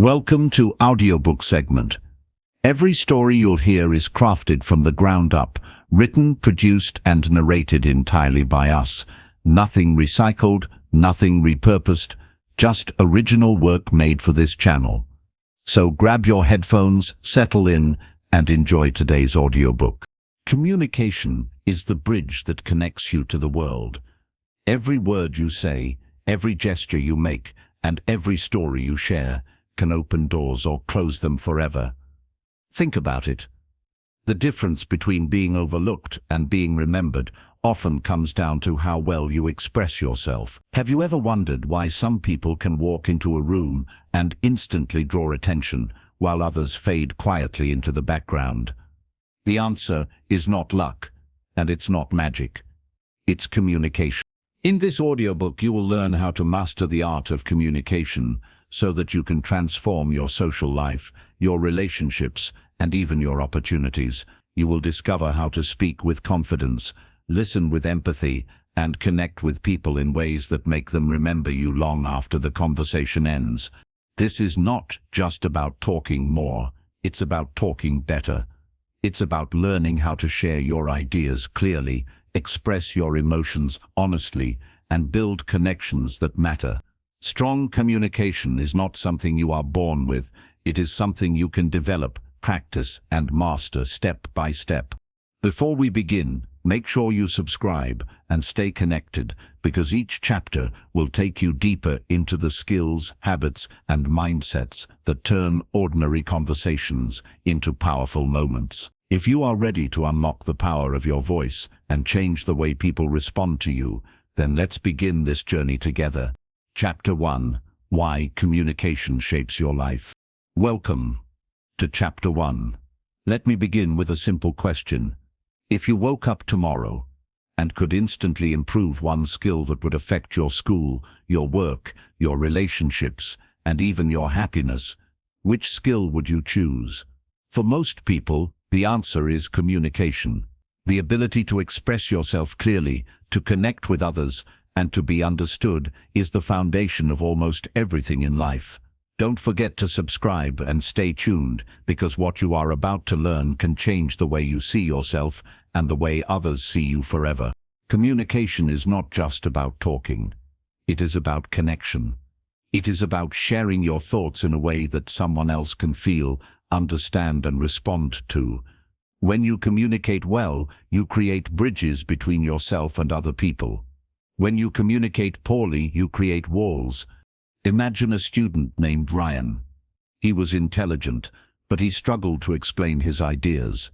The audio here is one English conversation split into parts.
Welcome to Audiobook segment. Every story you'll hear is crafted from the ground up, written, produced, and narrated entirely by us. Nothing recycled, nothing repurposed, just original work made for this channel. So grab your headphones, settle in, and enjoy today's audiobook. Communication is the bridge that connects you to the world. Every word you say, every gesture you make, and every story you share can open doors or close them forever. Think about it. The difference between being overlooked and being remembered often comes down to how well you express yourself. Have you ever wondered why some people can walk into a room and instantly draw attention, while others fade quietly into the background? The answer is not luck, and it's not magic. It's communication. In this audiobook, you will learn how to master the art of communication so that you can transform your social life, your relationships, and even your opportunities. You will discover how to speak with confidence, listen with empathy, and connect with people in ways that make them remember you long after the conversation ends. This is not just about talking more, it's about talking better. It's about learning how to share your ideas clearly, express your emotions honestly, and build connections that matter. Strong communication is not something you are born with. It is something you can develop, practice, and master step by step. Before we begin, make sure you subscribe and stay connected, because each chapter will take you deeper into the skills, habits, and mindsets that turn ordinary conversations into powerful moments. If you are ready to unlock the power of your voice and change the way people respond to you, then let's begin this journey together. Chapter 1. Why Communication Shapes Your Life. Welcome to Chapter 1. Let me begin with a simple question. If you woke up tomorrow and could instantly improve one skill that would affect your school, your work, your relationships, and even your happiness, which skill would you choose? For most people, the answer is communication. The ability to express yourself clearly, to connect with others, and to be understood is the foundation of almost everything in life. Don't forget to subscribe and stay tuned, because what you are about to learn can change the way you see yourself and the way others see you forever. Communication is not just about talking. It is about connection. It is about sharing your thoughts in a way that someone else can feel, understand, and respond to. When you communicate well, you create bridges between yourself and other people. When you communicate poorly, you create walls. Imagine a student named Ryan. He was intelligent, but he struggled to explain his ideas.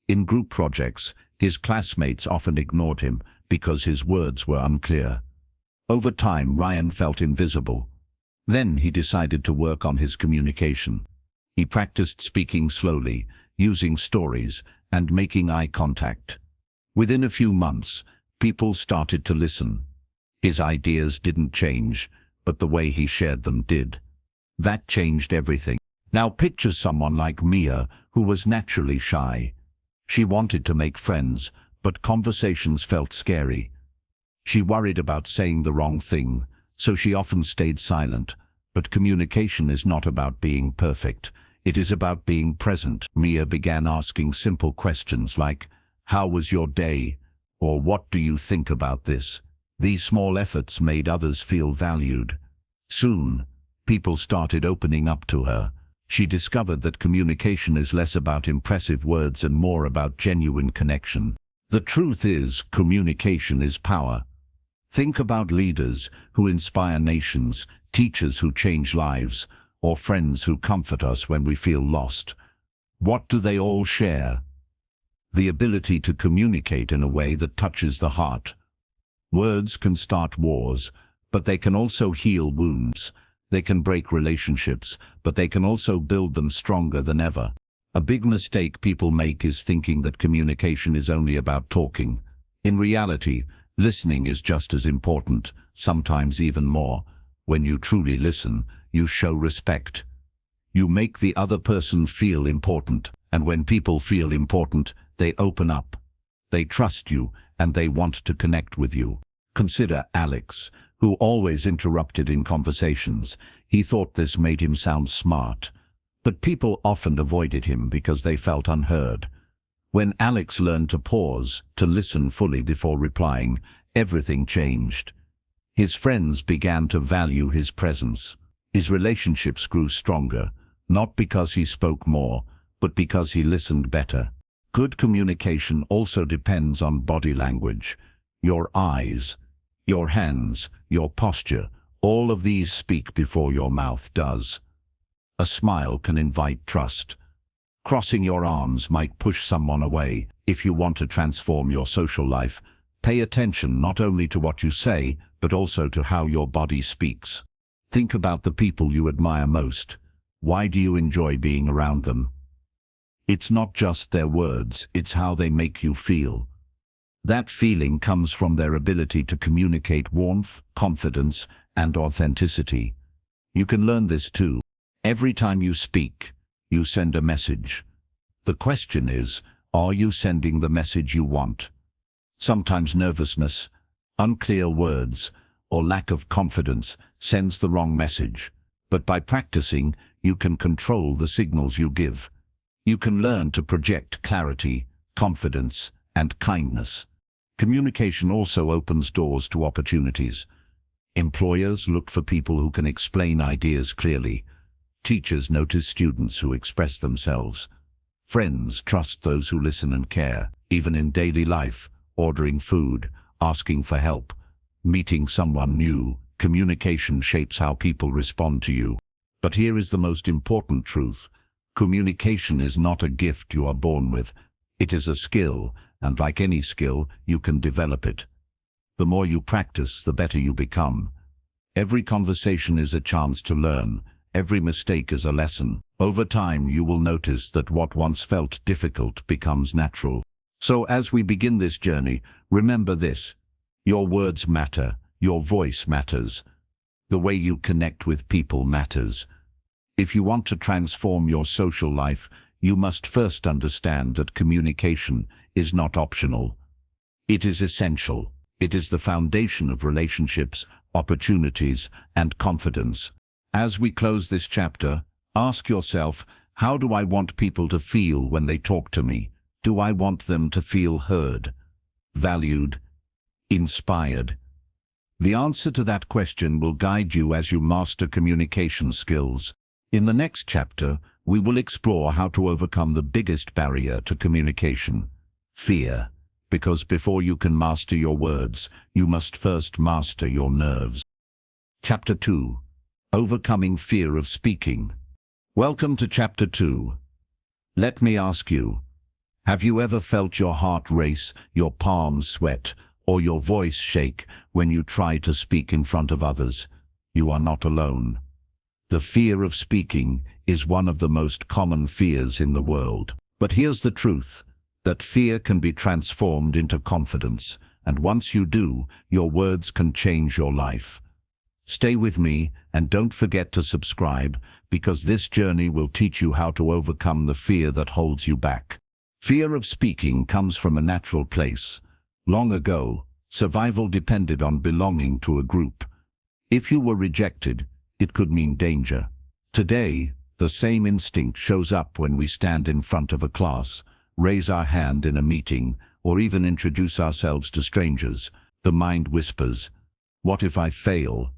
In group projects, his classmates often ignored him because his words were unclear. Over time, Ryan felt invisible. Then he decided to work on his communication. He practiced speaking slowly, using stories, and making eye contact. Within a few months, people started to listen. His ideas didn't change, but the way he shared them did. That changed everything. Now picture someone like Mia, who was naturally shy. She wanted to make friends, but conversations felt scary. She worried about saying the wrong thing, so she often stayed silent. But communication is not about being perfect. It is about being present. Mia began asking simple questions like, "How was your day?" or "What do you think about this?" These small efforts made others feel valued. Soon, people started opening up to her. She discovered that communication is less about impressive words and more about genuine connection. The truth is, communication is power. Think about leaders who inspire nations, teachers who change lives, or friends who comfort us when we feel lost. What do they all share? The ability to communicate in a way that touches the heart. Words can start wars, but they can also heal wounds. They can break relationships, but they can also build them stronger than ever. A big mistake people make is thinking that communication is only about talking. In reality, listening is just as important, sometimes even more. When you truly listen, you show respect. You make the other person feel important, and when people feel important, they open up. They trust you, and they want to connect with you. Consider Alex, who always interrupted in conversations. He thought this made him sound smart. But people often avoided him because they felt unheard. When Alex learned to pause, to listen fully before replying, everything changed. His friends began to value his presence. His relationships grew stronger, not because he spoke more, but because he listened better. Good communication also depends on body language. Your eyes, your hands, your posture, all of these speak before your mouth does. A smile can invite trust. Crossing your arms might push someone away. If you want to transform your social life, pay attention not only to what you say, but also to how your body speaks. Think about the people you admire most. Why do you enjoy being around them? It's not just their words, it's how they make you feel. That feeling comes from their ability to communicate warmth, confidence, and authenticity. You can learn this too. Every time you speak, you send a message. The question is, are you sending the message you want? Sometimes nervousness, unclear words, or lack of confidence sends the wrong message. But by practicing, you can control the signals you give. You can learn to project clarity, confidence, and kindness. Communication also opens doors to opportunities. Employers look for people who can explain ideas clearly. Teachers notice students who express themselves. Friends trust those who listen and care. Even in daily life, ordering food, asking for help, meeting someone new, communication shapes how people respond to you. But here is the most important truth. Communication is not a gift you are born with. It is a skill, and like any skill, you can develop it. The more you practice, the better you become. Every conversation is a chance to learn. Every mistake is a lesson. Over time, you will notice that what once felt difficult becomes natural. So as we begin this journey, remember this. Your words matter. Your voice matters. The way you connect with people matters. If you want to transform your social life, you must first understand that communication is not optional. It is essential. It is the foundation of relationships, opportunities, and confidence. As we close this chapter, ask yourself, how do I want people to feel when they talk to me? Do I want them to feel heard, valued, inspired? The answer to that question will guide you as you master communication skills. In the next chapter, we will explore how to overcome the biggest barrier to communication, fear. Because before you can master your words, you must first master your nerves. Chapter 2. Overcoming Fear of Speaking. Welcome to Chapter 2. Let me ask you, have you ever felt your heart race, your palms sweat, or your voice shake when you try to speak in front of others? You are not alone. The fear of speaking is one of the most common fears in the world. But here's the truth, that fear can be transformed into confidence, and once you do, your words can change your life. Stay with me and don't forget to subscribe, because this journey will teach you how to overcome the fear that holds you back. Fear of speaking comes from a natural place. Long ago, survival depended on belonging to a group. If you were rejected, it could mean danger. Today, the same instinct shows up when we stand in front of a class, raise our hand in a meeting, or even introduce ourselves to strangers. The mind whispers, what if I fail?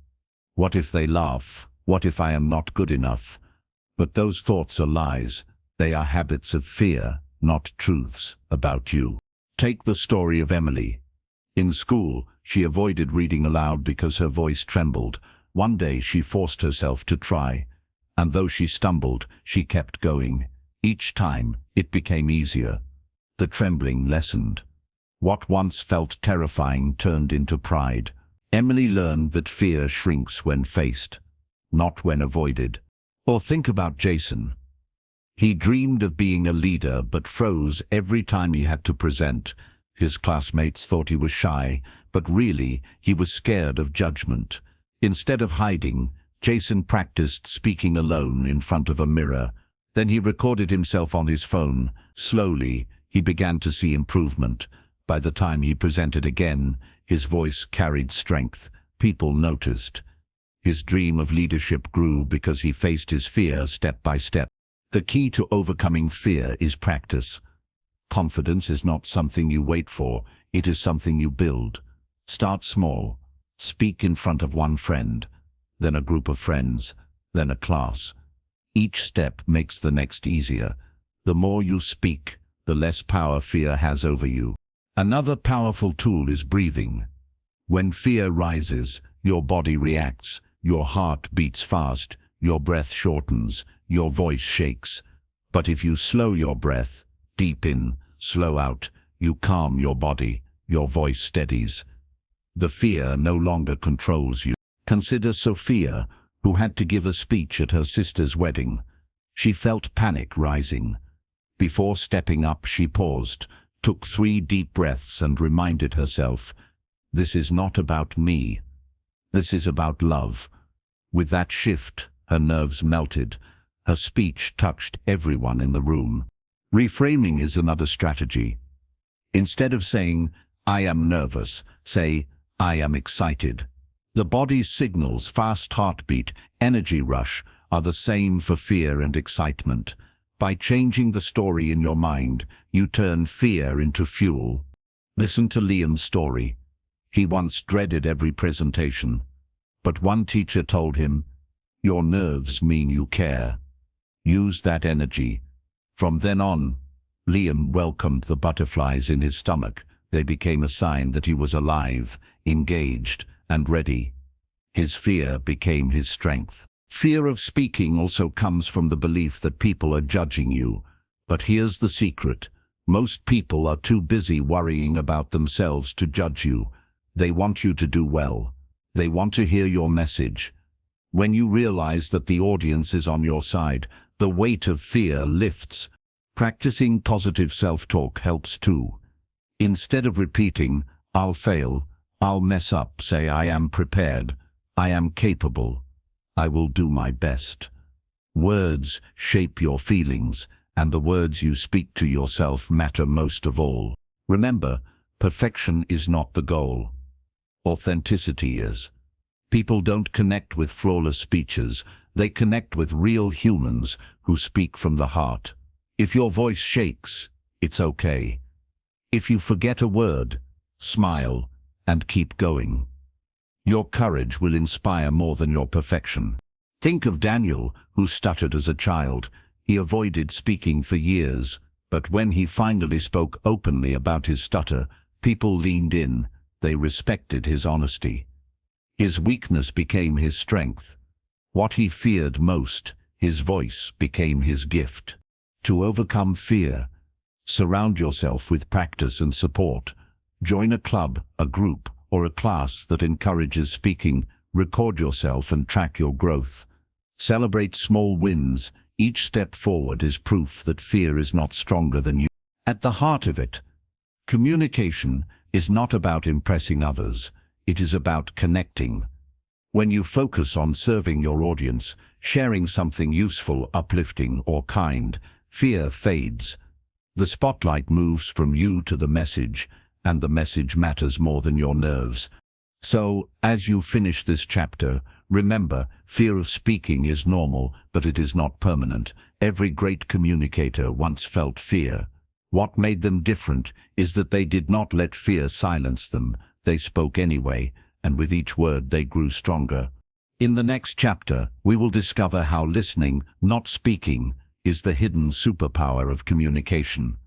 What if they laugh? What if I am not good enough? But those thoughts are lies. They are habits of fear, not truths about you. Take the story of Emily. In school, she avoided reading aloud because her voice trembled. One day she forced herself to try, and though she stumbled, she kept going. Each time, it became easier. The trembling lessened. What once felt terrifying turned into pride. Emily learned that fear shrinks when faced, not when avoided. Or think about Jason. He dreamed of being a leader but froze every time he had to present. His classmates thought he was shy, but really, he was scared of judgment. Instead of hiding, Jason practiced speaking alone in front of a mirror. Then he recorded himself on his phone. Slowly, he began to see improvement. By the time he presented again, his voice carried strength. People noticed. His dream of leadership grew because he faced his fear step by step. The key to overcoming fear is practice. Confidence is not something you wait for, it is something you build. Start small. Speak in front of one friend, then a group of friends, then a class. Each step makes the next easier. The more you speak, the less power fear has over you. Another powerful tool is breathing. When fear rises, your body reacts, your heart beats fast, your breath shortens, your voice shakes. But if you slow your breath, deep in, slow out, you calm your body, your voice steadies. The fear no longer controls you. Consider Sophia, who had to give a speech at her sister's wedding. She felt panic rising. Before stepping up, she paused, took 3 deep breaths and reminded herself, "This is not about me. This is about love." With that shift, her nerves melted. Her speech touched everyone in the room. Reframing is another strategy. Instead of saying, "I am nervous," say, "I am excited." The body's signals, fast heartbeat, energy rush, are the same for fear and excitement. By changing the story in your mind, you turn fear into fuel. Listen to Liam's story. He once dreaded every presentation. But one teacher told him, "Your nerves mean you care. Use that energy." From then on, Liam welcomed the butterflies in his stomach. They became a sign that he was alive, engaged, and ready. His fear became his strength. Fear of speaking also comes from the belief that people are judging you. But here's the secret. Most people are too busy worrying about themselves to judge you. They want you to do well. They want to hear your message. When you realize that the audience is on your side, the weight of fear lifts. Practicing positive self-talk helps too. Instead of repeating, "I'll fail, I'll mess up," say, "I am prepared, I am capable, I will do my best." Words shape your feelings, and the words you speak to yourself matter most of all. Remember, perfection is not the goal. Authenticity is. People don't connect with flawless speeches, they connect with real humans who speak from the heart. If your voice shakes, it's okay. If you forget a word, smile and keep going. Your courage will inspire more than your perfection. Think of Daniel, who stuttered as a child. He avoided speaking for years, but when he finally spoke openly about his stutter, people leaned in. They respected his honesty. His weakness became his strength. What he feared most, his voice, became his gift. To overcome fear, surround yourself with practice and support. Join a club, a group, or a class that encourages speaking. Record yourself and track your growth. Celebrate small wins. Each step forward is proof that fear is not stronger than you. At the heart of it, communication is not about impressing others. It is about connecting. When you focus on serving your audience, sharing something useful, uplifting, or kind, fear fades. The spotlight moves from you to the message, and the message matters more than your nerves. So, as you finish this chapter, remember, fear of speaking is normal, but it is not permanent. Every great communicator once felt fear. What made them different is that they did not let fear silence them. They spoke anyway, and with each word they grew stronger. In the next chapter, we will discover how listening, not speaking, is the hidden superpower of communication.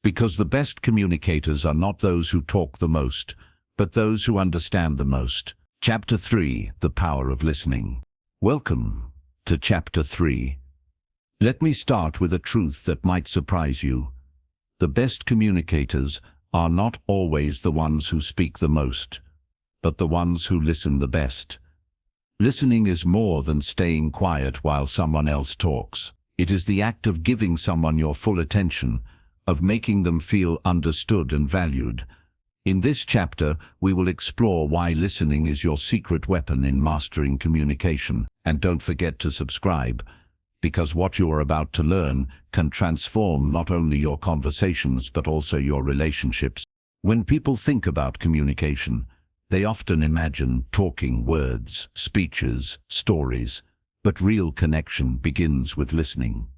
Because the best communicators are not those who talk the most, but those who understand the most. Chapter 3, The Power of Listening. Welcome to Chapter 3. Let me start with a truth that might surprise you. The best communicators are not always the ones who speak the most, but the ones who listen the best. Listening is more than staying quiet while someone else talks. It is the act of giving someone your full attention, of making them feel understood and valued. In this chapter, we will explore why listening is your secret weapon in mastering communication. And don't forget to subscribe, because what you are about to learn can transform not only your conversations but also your relationships. When people think about communication, They often imagine talking words, speeches, stories, but real connection begins with listening.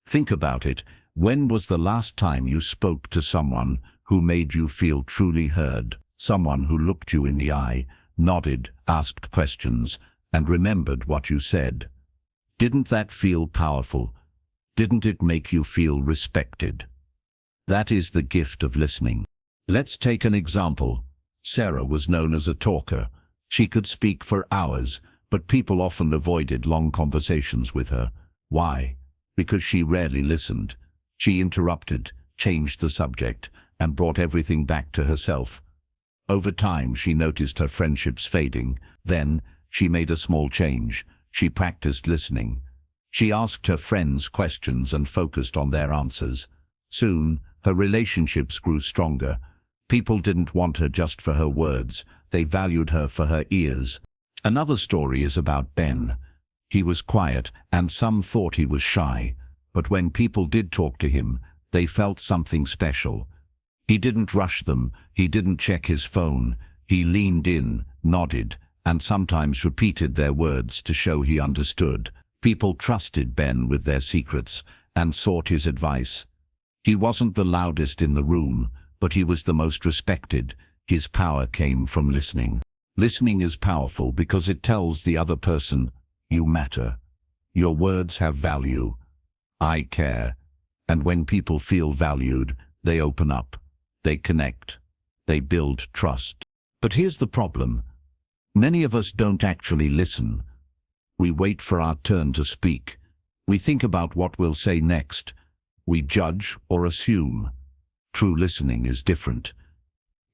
Think about it. When was the last time you spoke to someone who made you feel truly heard? Someone who looked you in the eye, nodded, asked questions, and remembered what you said. Didn't that feel powerful? Didn't it make you feel respected? That is the gift of listening. Let's take an example. Sarah was known as a talker. She could speak for hours, but people often avoided long conversations with her. Why? Because she rarely listened. She interrupted, changed the subject, and brought everything back to herself. Over time, she noticed her friendships fading. Then, she made a small change. She practiced listening. She asked her friends questions and focused on their answers. Soon, her relationships grew stronger. People didn't want her just for her words. They valued her for her ears. Another story is about Ben. He was quiet, and some thought he was shy. But when people did talk to him, they felt something special. He didn't rush them. He didn't check his phone. He leaned in, nodded, and sometimes repeated their words to show he understood. People trusted Ben with their secrets and sought his advice. He wasn't the loudest in the room, but he was the most respected. His power came from listening. Listening is powerful because it tells the other person, you matter. Your words have value. I care. And when people feel valued, they open up. They connect. They build trust. But here's the problem. Many of us don't actually listen. We wait for our turn to speak. We think about what we'll say next. We judge or assume. True listening is different.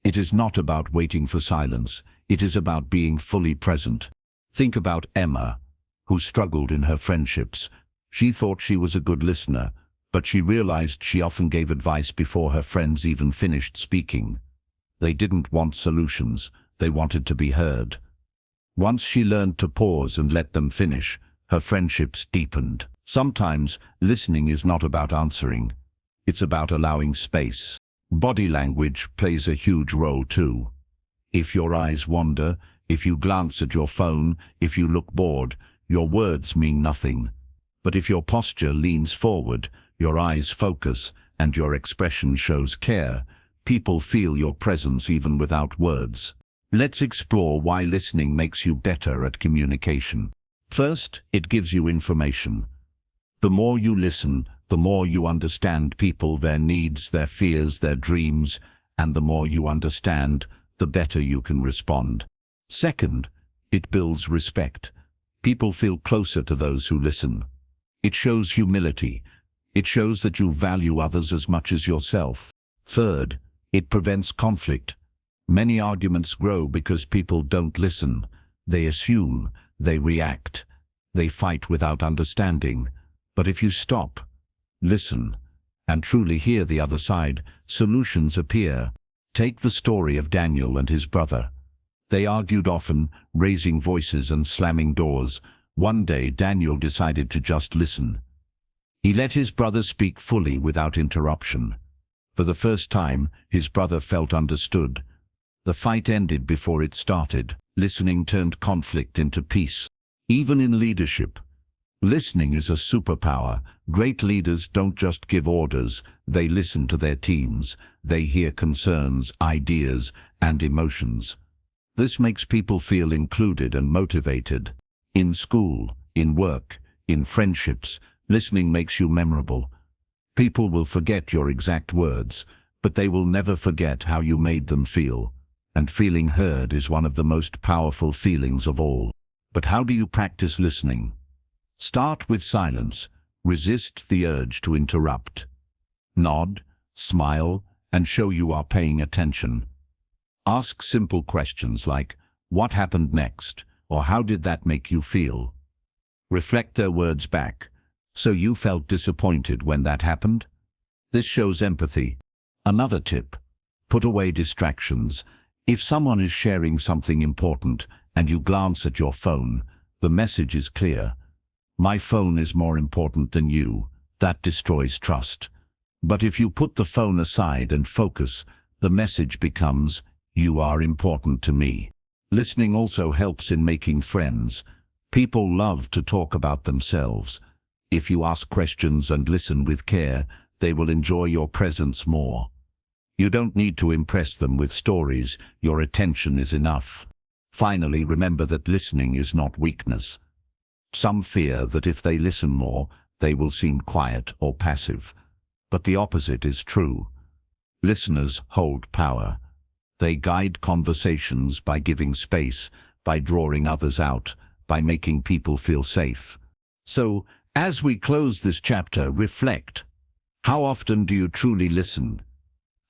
It is not about waiting for silence. It is about being fully present. Think about Emma, who struggled in her friendships. She thought she was a good listener, but she realized she often gave advice before her friends even finished speaking. They didn't want solutions. They wanted to be heard. Once she learned to pause and let them finish, her friendships deepened. Sometimes, listening is not about answering. It's about allowing space. Body language plays a huge role too. If your eyes wander, if you glance at your phone, if you look bored, your words mean nothing. But if your posture leans forward, your eyes focus, and your expression shows care, people feel your presence even without words. Let's explore why listening makes you better at communication. First, it gives you information. The more you listen, the more you understand people, their needs, their fears, their dreams, and the more you understand, the better you can respond. Second, it builds respect. People feel closer to those who listen. It shows humility. It shows that you value others as much as yourself. Third, it prevents conflict. Many arguments grow because people don't listen. They assume, they react, they fight without understanding. But if you stop, listen, and truly hear the other side, solutions appear. Take the story of Daniel and his brother. They argued often, raising voices and slamming doors. One day, Daniel decided to just listen. He let his brother speak fully without interruption. For the first time, his brother felt understood. The fight ended before it started. Listening turned conflict into peace. Even in leadership, listening is a superpower. Great leaders don't just give orders, they listen to their teams. They hear concerns, ideas, and emotions. This makes people feel included and motivated. In school, in work, in friendships, listening makes you memorable. People will forget your exact words, but they will never forget how you made them feel. And feeling heard is one of the most powerful feelings of all. But how do you practice listening? Start with silence. Resist the urge to interrupt. Nod, smile, and show you are paying attention. Ask simple questions like, what happened next? Or how did that make you feel? Reflect their words back. So you felt disappointed when that happened? This shows empathy. Another tip, put away distractions. If someone is sharing something important and you glance at your phone, the message is clear. My phone is more important than you. That destroys trust. But if you put the phone aside and focus, the message becomes, You are important to me. Listening also helps in making friends. People love to talk about themselves. If you ask questions and listen with care, they will enjoy your presence more. You don't need to impress them with stories. Your attention is enough. Finally, remember that listening is not weakness. Some fear that if they listen more, they will seem quiet or passive. But the opposite is true. Listeners hold power. They guide conversations by giving space, by drawing others out, by making people feel safe. So, as we close this chapter, reflect. How often do you truly listen?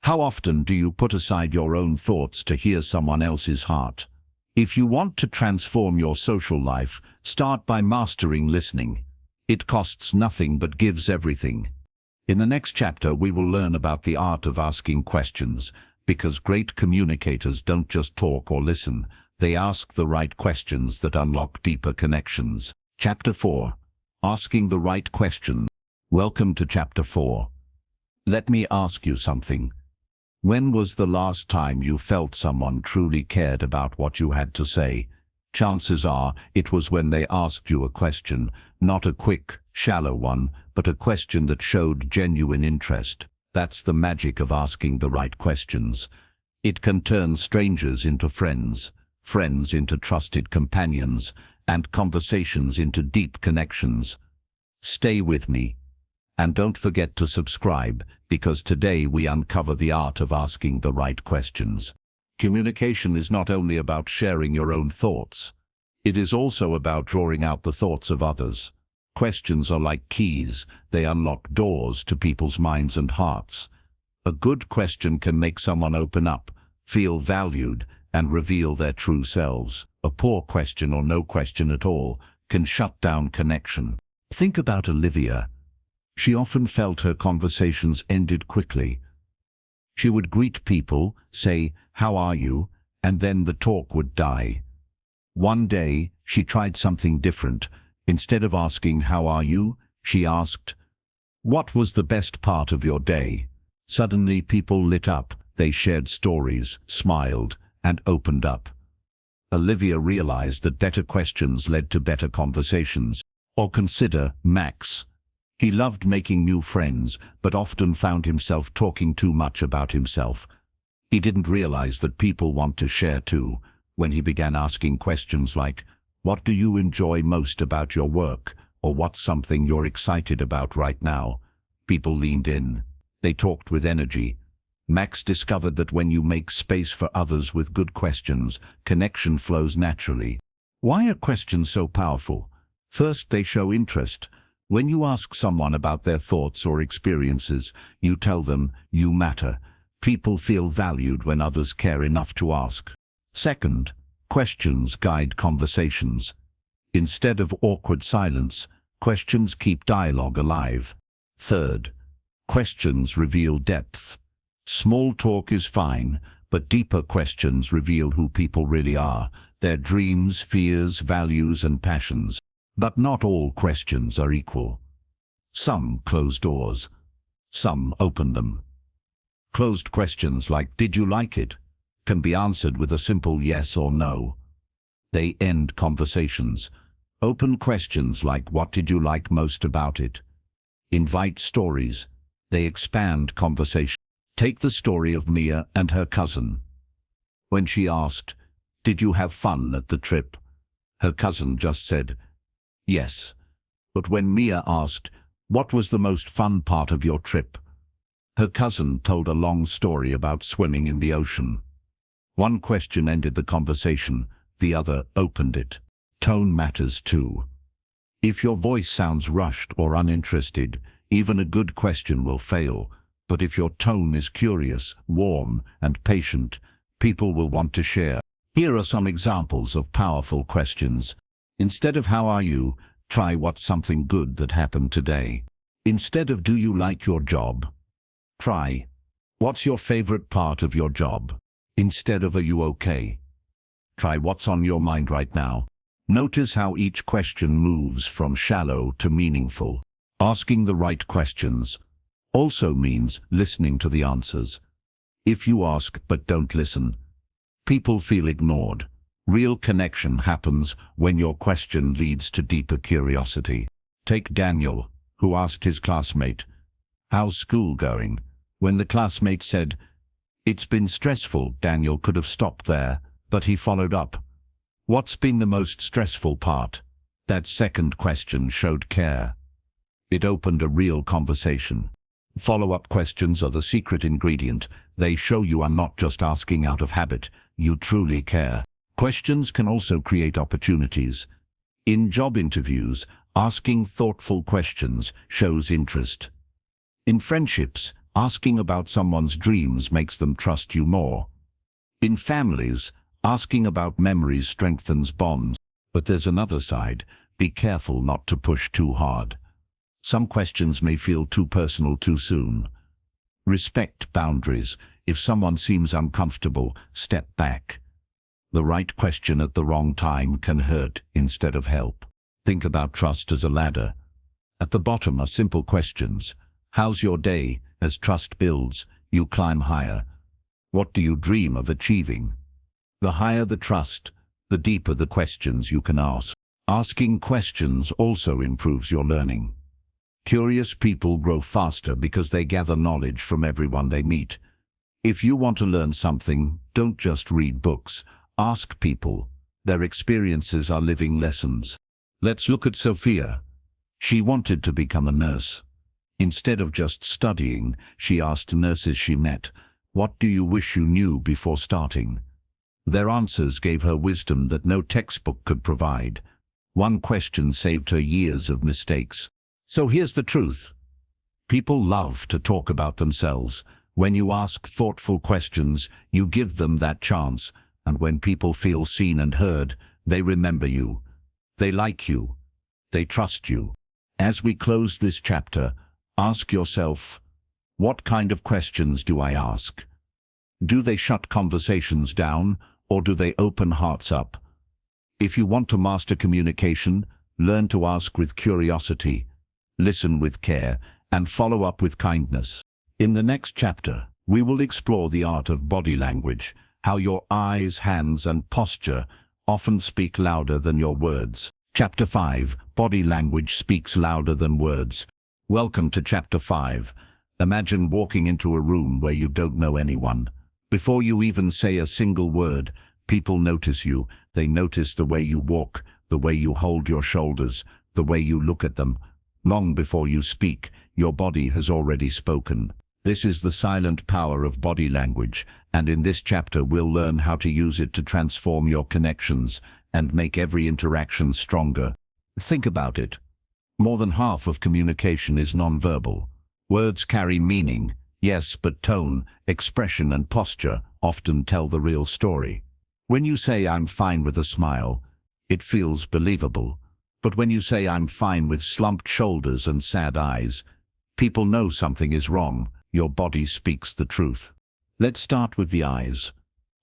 How often do you put aside your own thoughts to hear someone else's heart? If you want to transform your social life, start by mastering listening. It costs nothing but gives everything. In the next chapter, we will learn about the art of asking questions, because great communicators don't just talk or listen, they ask the right questions that unlock deeper connections. Chapter 4. Asking the right questions. Welcome to Chapter 4. Let me ask you something. When was the last time you felt someone truly cared about what you had to say? Chances are it was when they asked you a question, not a quick, shallow one, but a question that showed genuine interest. That's the magic of asking the right questions. It can turn strangers into friends, friends into trusted companions, and conversations into deep connections. Stay with me. And don't forget to subscribe, because today we uncover the art of asking the right questions. Communication is not only about sharing your own thoughts. It is also about drawing out the thoughts of others. Questions are like keys. They unlock doors to people's minds and hearts. A good question can make someone open up, feel valued, and reveal their true selves. A poor question or no question at all can shut down connection. Think about Olivia. She often felt her conversations ended quickly. She would greet people, say, "How are you?" and then the talk would die. One day, she tried something different. Instead of asking, "How are you?" she asked, "What was the best part of your day?" Suddenly, people lit up. They shared stories, smiled, and opened up. Olivia realized that better questions led to better conversations. Or consider Max. He loved making new friends, but often found himself talking too much about himself. He didn't realize that people want to share too. When he began asking questions like, "What do you enjoy most about your work?" or "What's something you're excited about right now?" people leaned in. They talked with energy. Max discovered that when you make space for others with good questions, connection flows naturally. Why are questions so powerful? First, they show interest. When you ask someone about their thoughts or experiences, you tell them you matter. People feel valued when others care enough to ask. Second, questions guide conversations. Instead of awkward silence, questions keep dialogue alive. Third, questions reveal depth. Small talk is fine, but deeper questions reveal who people really are, their dreams, fears, values, and passions. But not all questions are equal. Some close doors. Some open them. Closed questions like "Did you like it?" can be answered with a simple yes or no. They end conversations. Open questions like "What did you like most about it?" invite stories. They expand conversation. Take the story of Mia and her cousin. When she asked, "Did you have fun at the trip?" her cousin just said, "Yes." But when Mia asked, "What was the most fun part of your trip?" her cousin told a long story about swimming in the ocean. One question ended the conversation, the other opened it. Tone matters too. If your voice sounds rushed or uninterested, even a good question will fail. But if your tone is curious, warm, and patient, people will want to share. Here are some examples of powerful questions. Instead of "How are you?" try "What's something good that happened today?" Instead of "Do you like your job?" try "What's your favorite part of your job?" Instead of "Are you okay?" try "What's on your mind right now?" Notice how each question moves from shallow to meaningful. Asking the right questions also means listening to the answers. If you ask but don't listen, People feel ignored. Real connection happens when your question leads to deeper curiosity. Take Daniel, who asked his classmate, "How's school going?" When the classmate said, "It's been stressful," Daniel could have stopped there, but he followed up, "What's been the most stressful part?" That second question showed care. It opened a real conversation. Follow-up questions are the secret ingredient. They show you are not just asking out of habit, you truly care. Questions can also create opportunities. In job interviews, asking thoughtful questions shows interest. In friendships, asking about someone's dreams makes them trust you more. In families, asking about memories strengthens bonds. But there's another side. Be careful not to push too hard. Some questions may feel too personal too soon. Respect boundaries. If someone seems uncomfortable, step back. The right question at the wrong time can hurt instead of help. Think about trust as a ladder. At the bottom are simple questions. How's your day? As trust builds, you climb higher. What do you dream of achieving? The higher the trust, the deeper the questions you can ask. Asking questions also improves your learning. Curious people grow faster because they gather knowledge from everyone they meet. If you want to learn something, don't just read books. Ask people. Their experiences are living lessons. Let's look at Sophia. She wanted to become a nurse. Instead of just studying, she asked nurses she met, "What do you wish you knew before starting?" Their answers gave her wisdom that no textbook could provide. One question saved her years of mistakes. So here's the truth. People love to talk about themselves. When you ask thoughtful questions, you give them that chance. And when people feel seen and heard, they remember you. They like you. They trust you. As we close this chapter, ask yourself, what kind of questions do I ask? Do they shut conversations down, or do they open hearts up? If you want to master communication, learn to ask with curiosity, listen with care, and follow up with kindness. In the next chapter, we will explore the art of body language, how your eyes, hands, and posture often speak louder than your words. Chapter 5, Body Language Speaks Louder Than Words. Welcome to Chapter 5. Imagine walking into a room where you don't know anyone. Before you even say a single word, people notice you. They notice the way you walk, the way you hold your shoulders, the way you look at them. Long before you speak, your body has already spoken. This is the silent power of body language, and in this chapter we'll learn how to use it to transform your connections and make every interaction stronger. Think about it. More than half of communication is nonverbal. Words carry meaning, yes, but tone, expression, and posture often tell the real story. When you say "I'm fine" with a smile, it feels believable. But when you say "I'm fine" with slumped shoulders and sad eyes, people know something is wrong. Your body speaks the truth. Let's start with the eyes.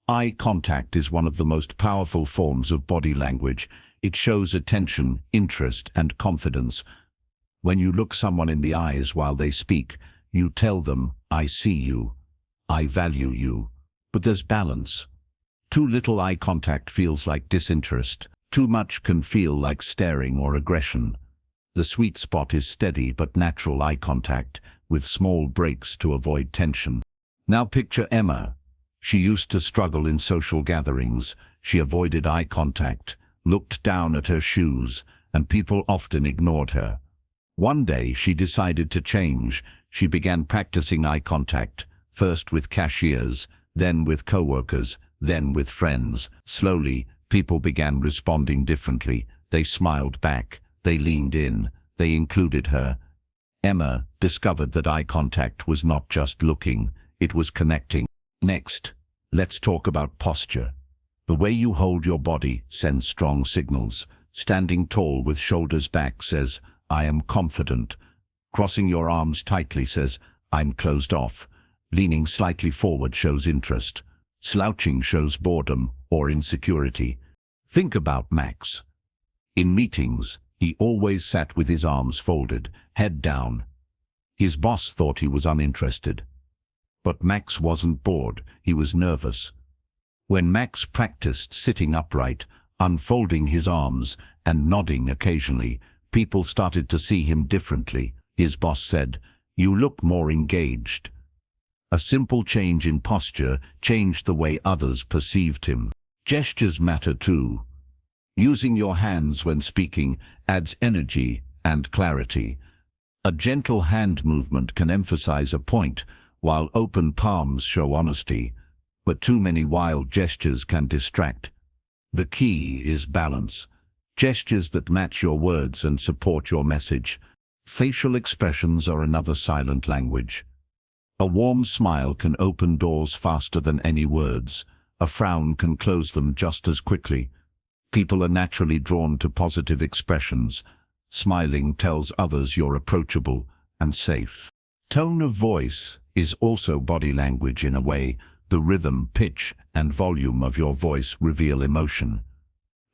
Eye contact is one of the most powerful forms of body language. It shows attention, interest, and confidence. When you look someone in the eyes while they speak, you tell them, "I see you. I value you." But there's balance. Too little eye contact feels like disinterest. Too much can feel like staring or aggression. The sweet spot is steady but natural eye contact, with small breaks to avoid tension. Now picture Emma. She used to struggle in social gatherings. She avoided eye contact, looked down at her shoes, and people often ignored her. One day she decided to change. She began practicing eye contact, first with cashiers, then with coworkers, then with friends. Slowly, people began responding differently. They smiled back, they leaned in, they included her. Emma discovered that eye contact was not just looking, it was connecting. Next, let's talk about posture. The way you hold your body sends strong signals. Standing tall with shoulders back says, "I am confident." Crossing your arms tightly says, "I'm closed off." Leaning slightly forward shows interest. Slouching shows boredom or insecurity. Think about Max. In meetings, he always sat with his arms folded, head down. His boss thought he was uninterested. But Max wasn't bored, he was nervous. When Max practiced sitting upright, unfolding his arms, and nodding occasionally, people started to see him differently. His boss said, "You look more engaged." A simple change in posture changed the way others perceived him. Gestures matter too. Using your hands when speaking adds energy and clarity. A gentle hand movement can emphasize a point, while open palms show honesty. But too many wild gestures can distract. The key is balance. Gestures that match your words and support your message. Facial expressions are another silent language. A warm smile can open doors faster than any words. A frown can close them just as quickly. People are naturally drawn to positive expressions. Smiling tells others you're approachable and safe. Tone of voice is also body language in a way. The rhythm, pitch, and volume of your voice reveal emotion.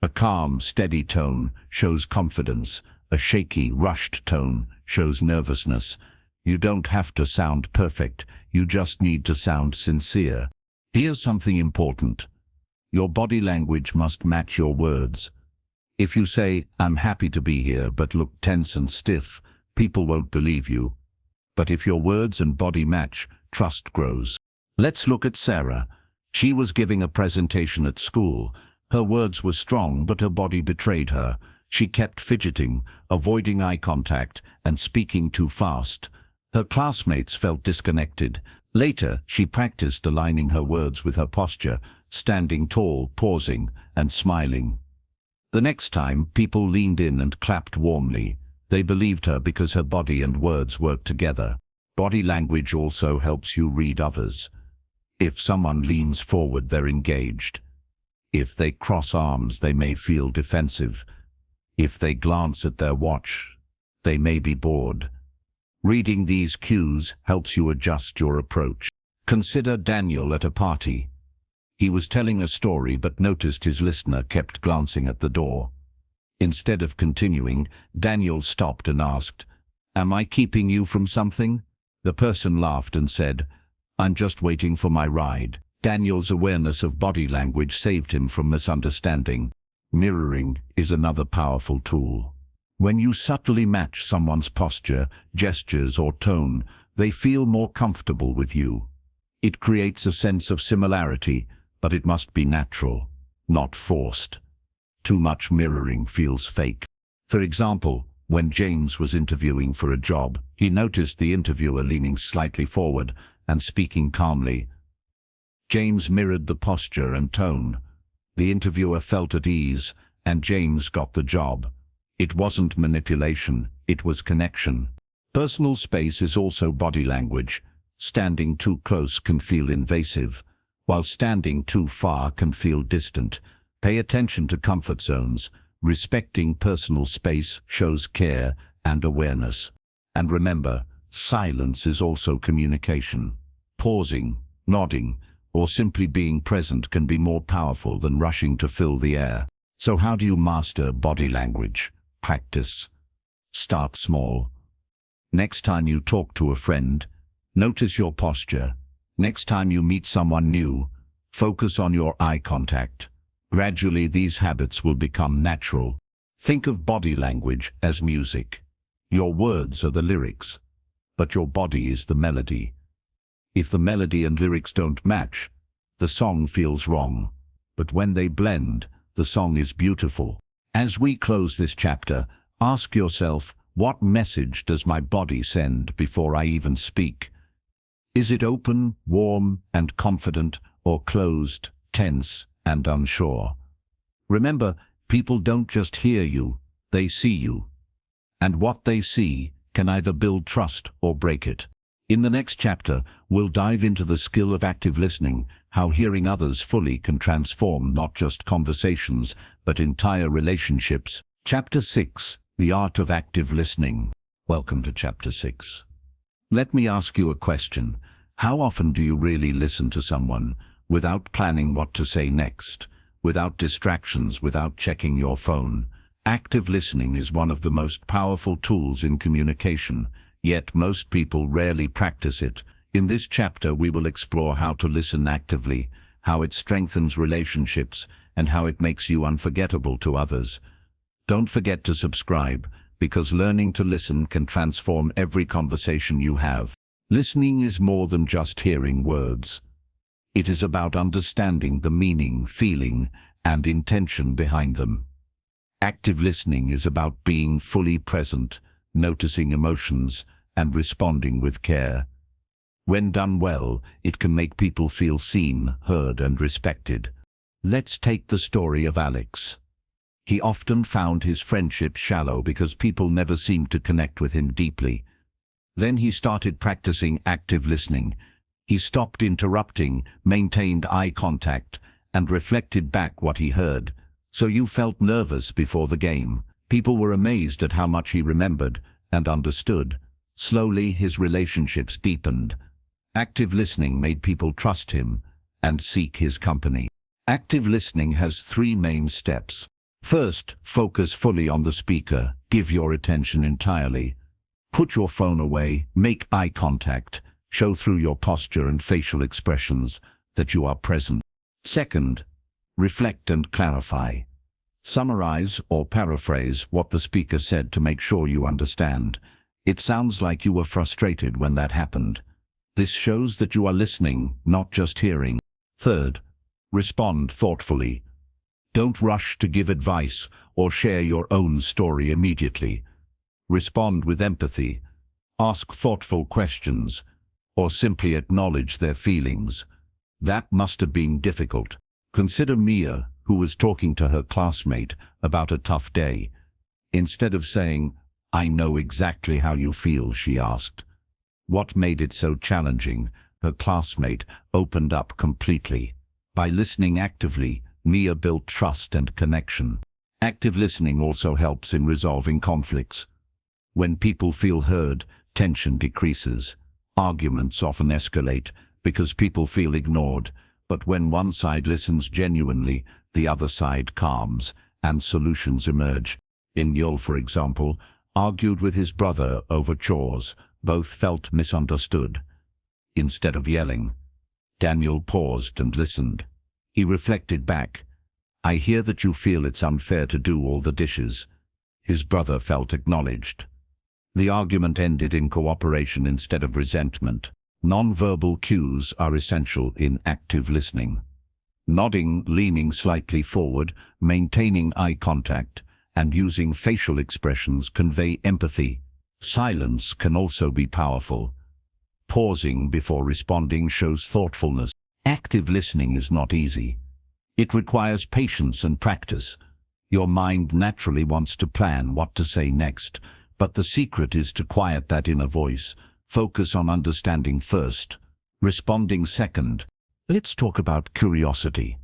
A calm, steady tone shows confidence. A shaky, rushed tone shows nervousness. You don't have to sound perfect, you just need to sound sincere. Here's something important. Your body language must match your words. If you say, "I'm happy to be here," but look tense and stiff, people won't believe you. But if your words and body match, trust grows. Let's look at Sarah. She was giving a presentation at school. Her words were strong, but her body betrayed her. She kept fidgeting, avoiding eye contact, and speaking too fast. Her classmates felt disconnected. Later, she practiced aligning her words with her posture, standing tall, pausing, and smiling. The next time, people leaned in and clapped warmly. They believed her because her body and words worked together. Body language also helps you read others. If someone leans forward, they're engaged. If they cross arms, they may feel defensive. If they glance at their watch, they may be bored. Reading these cues helps you adjust your approach. Consider Daniel at a party. He was telling a story but noticed his listener kept glancing at the door. Instead of continuing, Daniel stopped and asked, "Am I keeping you from something?" The person laughed and said, "I'm just waiting for my ride." Daniel's awareness of body language saved him from misunderstanding. Mirroring is another powerful tool. When you subtly match someone's posture, gestures, or tone, they feel more comfortable with you. It creates a sense of similarity, but it must be natural, not forced. Too much mirroring feels fake. For example, when James was interviewing for a job, he noticed the interviewer leaning slightly forward and speaking calmly. James mirrored the posture and tone. The interviewer felt at ease, and James got the job. It wasn't manipulation, it was connection. Personal space is also body language. Standing too close can feel invasive, while standing too far can feel distant. Pay attention to comfort zones. Respecting personal space shows care and awareness. And remember, silence is also communication. Pausing, nodding, or simply being present can be more powerful than rushing to fill the air. So how do you master body language? Practice. Start small. Next time you talk to a friend, notice your posture. Next time you meet someone new, focus on your eye contact. Gradually, these habits will become natural. Think of body language as music. Your words are the lyrics, but your body is the melody. If the melody and lyrics don't match, the song feels wrong. But when they blend, the song is beautiful. As we close this chapter, ask yourself, what message does my body send before I even speak? Is it open, warm, and confident, or closed, tense, and unsure? Remember, people don't just hear you, they see you. And what they see can either build trust or break it. In the next chapter, we'll dive into the skill of active listening, how hearing others fully can transform not just conversations, but entire relationships. Chapter 6, The Art of Active Listening. Welcome to Chapter 6. Let me ask you a question. How often do you really listen to someone without planning what to say next, without distractions, without checking your phone? Active listening is one of the most powerful tools in communication, yet most people rarely practice it. In this chapter, we will explore how to listen actively, how it strengthens relationships, and how it makes you unforgettable to others. Don't forget to subscribe, because learning to listen can transform every conversation you have. Listening is more than just hearing words. It is about understanding the meaning, feeling, and intention behind them. Active listening is about being fully present, noticing emotions, and responding with care. When done well, it can make people feel seen, heard, and respected. Let's take the story of Alex. He often found his friendships shallow because people never seemed to connect with him deeply. Then he started practicing active listening. He stopped interrupting, maintained eye contact, and reflected back what he heard. So you felt nervous before the game. People were amazed at how much he remembered and understood. Slowly, his relationships deepened. Active listening made people trust him and seek his company. Active listening has 3 main steps. First, focus fully on the speaker. Give your attention entirely. Put your phone away, make eye contact, show through your posture and facial expressions that you are present. Second, reflect and clarify. Summarize or paraphrase what the speaker said to make sure you understand. It sounds like you were frustrated when that happened. This shows that you are listening, not just hearing. Third, respond thoughtfully. Don't rush to give advice or share your own story immediately. Respond with empathy. Ask thoughtful questions, or simply acknowledge their feelings. That must have been difficult. Consider Mia, who was talking to her classmate about a tough day. Instead of saying, "I know exactly how you feel," she asked, "What made it so challenging?" Her classmate opened up completely. By listening actively, Mia built trust and connection. Active listening also helps in resolving conflicts. When people feel heard, tension decreases. Arguments often escalate because people feel ignored, but when one side listens genuinely, the other side calms, and solutions emerge. Inyul, for example, argued with his brother over chores. Both felt misunderstood. Instead of yelling, Daniel paused and listened. He reflected back, "I hear that you feel it's unfair to do all the dishes." His brother felt acknowledged. The argument ended in cooperation instead of resentment. Non-verbal cues are essential in active listening. Nodding, leaning slightly forward, maintaining eye contact, and using facial expressions convey empathy. Silence can also be powerful. Pausing before responding shows thoughtfulness. Active listening is not easy. It requires patience and practice. Your mind naturally wants to plan what to say next, but the secret is to quiet that inner voice. Focus on understanding first, responding second. Let's talk about curiosity.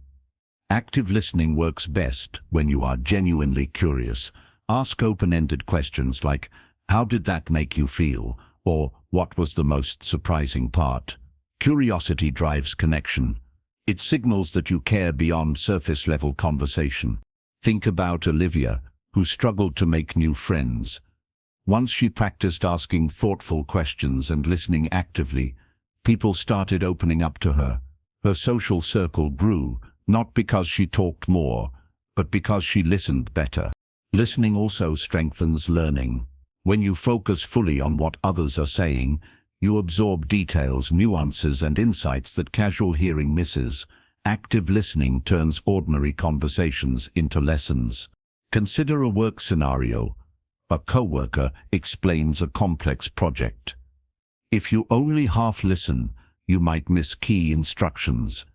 Active listening works best when you are genuinely curious. Ask open-ended questions like, "How did that make you feel?" or "What was the most surprising part?" Curiosity drives connection. It signals that you care beyond surface-level conversation. Think about Olivia, who struggled to make new friends. Once she practiced asking thoughtful questions and listening actively, people started opening up to her. Her social circle grew, not because she talked more, but because she listened better. Listening also strengthens learning. When you focus fully on what others are saying, you absorb details, nuances, and insights that casual hearing misses. Active listening turns ordinary conversations into lessons. Consider a work scenario. A coworker explains a complex project. If you only half listen, you might miss key instructions.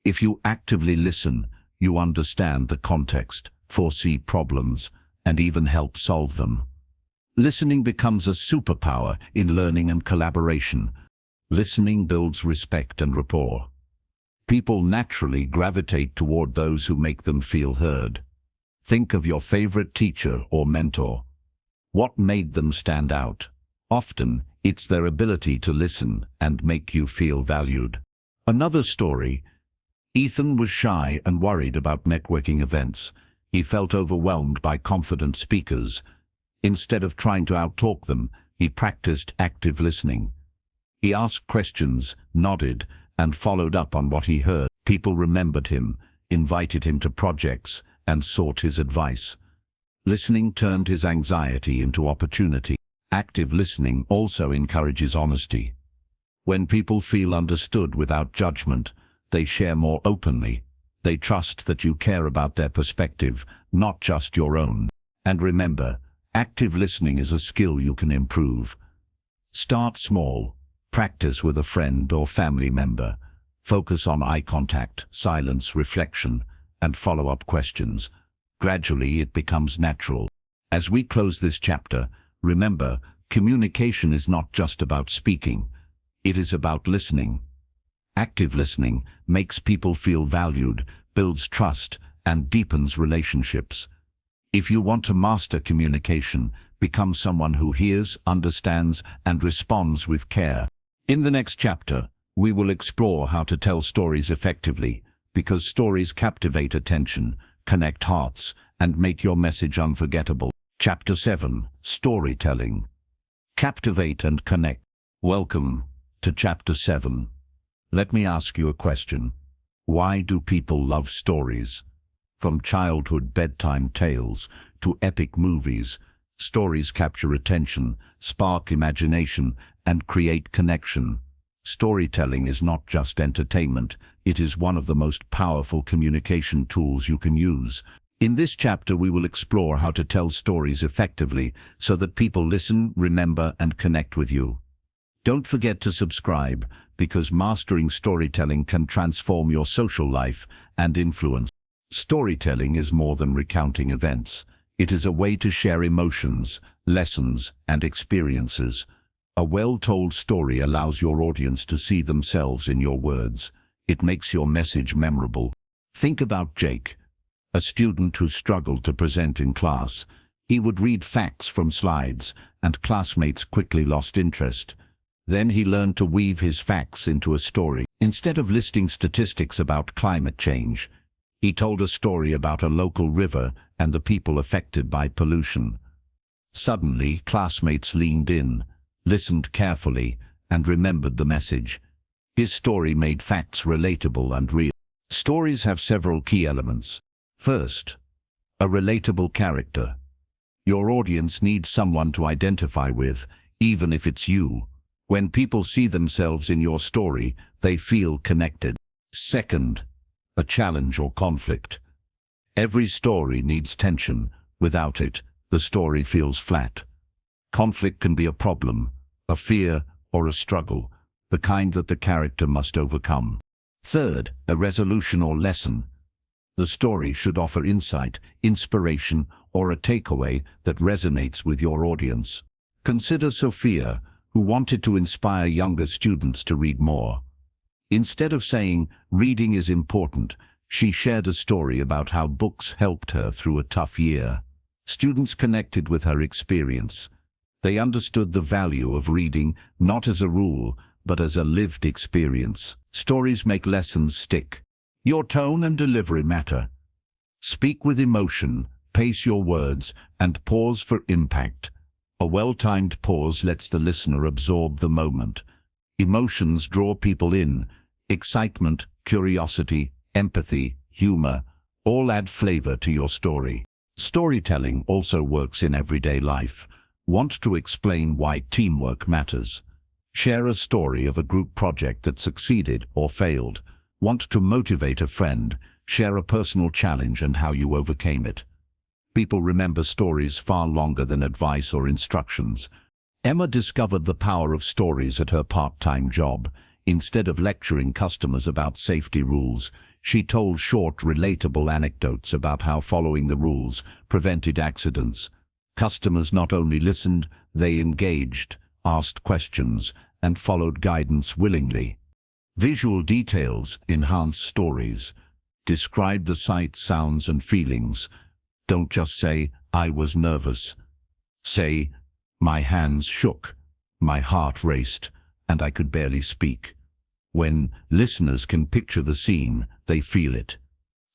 If you actively listen, you understand the context, foresee problems, and even help solve them. Listening becomes a superpower in learning and collaboration. Listening builds respect and rapport. People naturally gravitate toward those who make them feel heard. Think of your favorite teacher or mentor. What made them stand out? Often, it's their ability to listen and make you feel valued. Another story. Ethan was shy and worried about networking events. He felt overwhelmed by confident speakers. Instead of trying to outtalk them, he practiced active listening. He asked questions, nodded, and followed up on what he heard. People remembered him, invited him to projects, and sought his advice. Listening turned his anxiety into opportunity. Active listening also encourages honesty. When people feel understood without judgment, they share more openly. They trust that you care about their perspective, not just your own. And remember, active listening is a skill you can improve. Start small. Practice with a friend or family member. Focus on eye contact, silence, reflection, and follow-up questions. Gradually, it becomes natural. As we close this chapter, remember, communication is not just about speaking. It is about listening. Active listening makes people feel valued, builds trust, and deepens relationships. If you want to master communication, become someone who hears, understands, and responds with care. In the next chapter, we will explore how to tell stories effectively, because stories captivate attention, connect hearts, and make your message unforgettable. Chapter 7, Storytelling. Captivate and connect. Welcome to Chapter 7. Let me ask you a question. Why do people love stories? From childhood bedtime tales to epic movies, stories capture attention, spark imagination, and create connection. Storytelling is not just entertainment, it is one of the most powerful communication tools you can use. In this chapter, we will explore how to tell stories effectively so that people listen, remember, and connect with you. Don't forget to subscribe, because mastering storytelling can transform your social life and influence. Storytelling is more than recounting events. It is a way to share emotions, lessons, and experiences. A well-told story allows your audience to see themselves in your words. It makes your message memorable. Think about Jake, a student who struggled to present in class. He would read facts from slides, and classmates quickly lost interest. Then he learned to weave his facts into a story. Instead of listing statistics about climate change, he told a story about a local river and the people affected by pollution. Suddenly, classmates leaned in, listened carefully, and remembered the message. His story made facts relatable and real. Stories have several key elements. First, a relatable character. Your audience needs someone to identify with, even if it's you. When people see themselves in your story, they feel connected. Second, a challenge or conflict. Every story needs tension. Without it, the story feels flat. Conflict can be a problem, a fear, or a struggle, the kind that the character must overcome. Third, a resolution or lesson. The story should offer insight, inspiration, or a takeaway that resonates with your audience. Consider Sophia, who wanted to inspire younger students to read more. Instead of saying, "Reading is important," she shared a story about how books helped her through a tough year. Students connected with her experience. They understood the value of reading, not as a rule, but as a lived experience. Stories make lessons stick. Your tone and delivery matter. Speak with emotion, pace your words, and pause for impact. A well-timed pause lets the listener absorb the moment. Emotions draw people in. Excitement, curiosity, empathy, humor, all add flavor to your story. Storytelling also works in everyday life. Want to explain why teamwork matters? Share a story of a group project that succeeded or failed. Want to motivate a friend? Share a personal challenge and how you overcame it. People remember stories far longer than advice or instructions. Emma discovered the power of stories at her part-time job. Instead of lecturing customers about safety rules, she told short, relatable anecdotes about how following the rules prevented accidents. Customers not only listened, they engaged, asked questions, and followed guidance willingly. Visual details enhance stories. Describe the sights, sounds, and feelings. Don't just say, "I was nervous." Say, "My hands shook, my heart raced, and I could barely speak." When listeners can picture the scene, they feel it.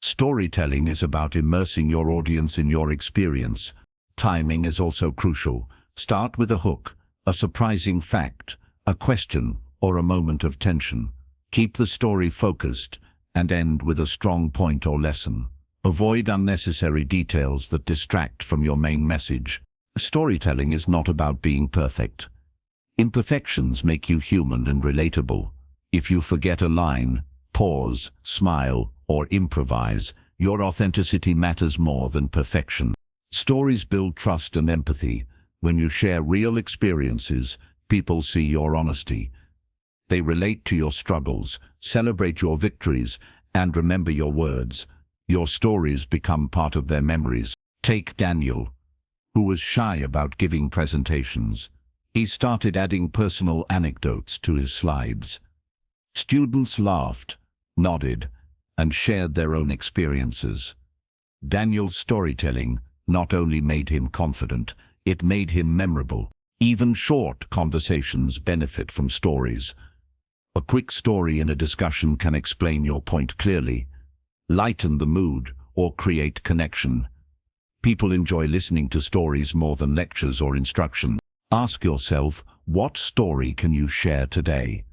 Storytelling is about immersing your audience in your experience. Timing is also crucial. Start with a hook, a surprising fact, a question, or a moment of tension. Keep the story focused, and end with a strong point or lesson. Avoid unnecessary details that distract from your main message. Storytelling is not about being perfect. Imperfections make you human and relatable. If you forget a line, pause, smile, or improvise, your authenticity matters more than perfection. Stories build trust and empathy. When you share real experiences, people see your honesty. They relate to your struggles, celebrate your victories, and remember your words. Your stories become part of their memories. Take Daniel, who was shy about giving presentations. He started adding personal anecdotes to his slides. Students laughed, nodded, and shared their own experiences. Daniel's storytelling not only made him confident, it made him memorable. Even short conversations benefit from stories. A quick story in a discussion can explain your point clearly, lighten the mood, or create connection. People enjoy listening to stories more than lectures or instruction. Ask yourself, what story can you share today?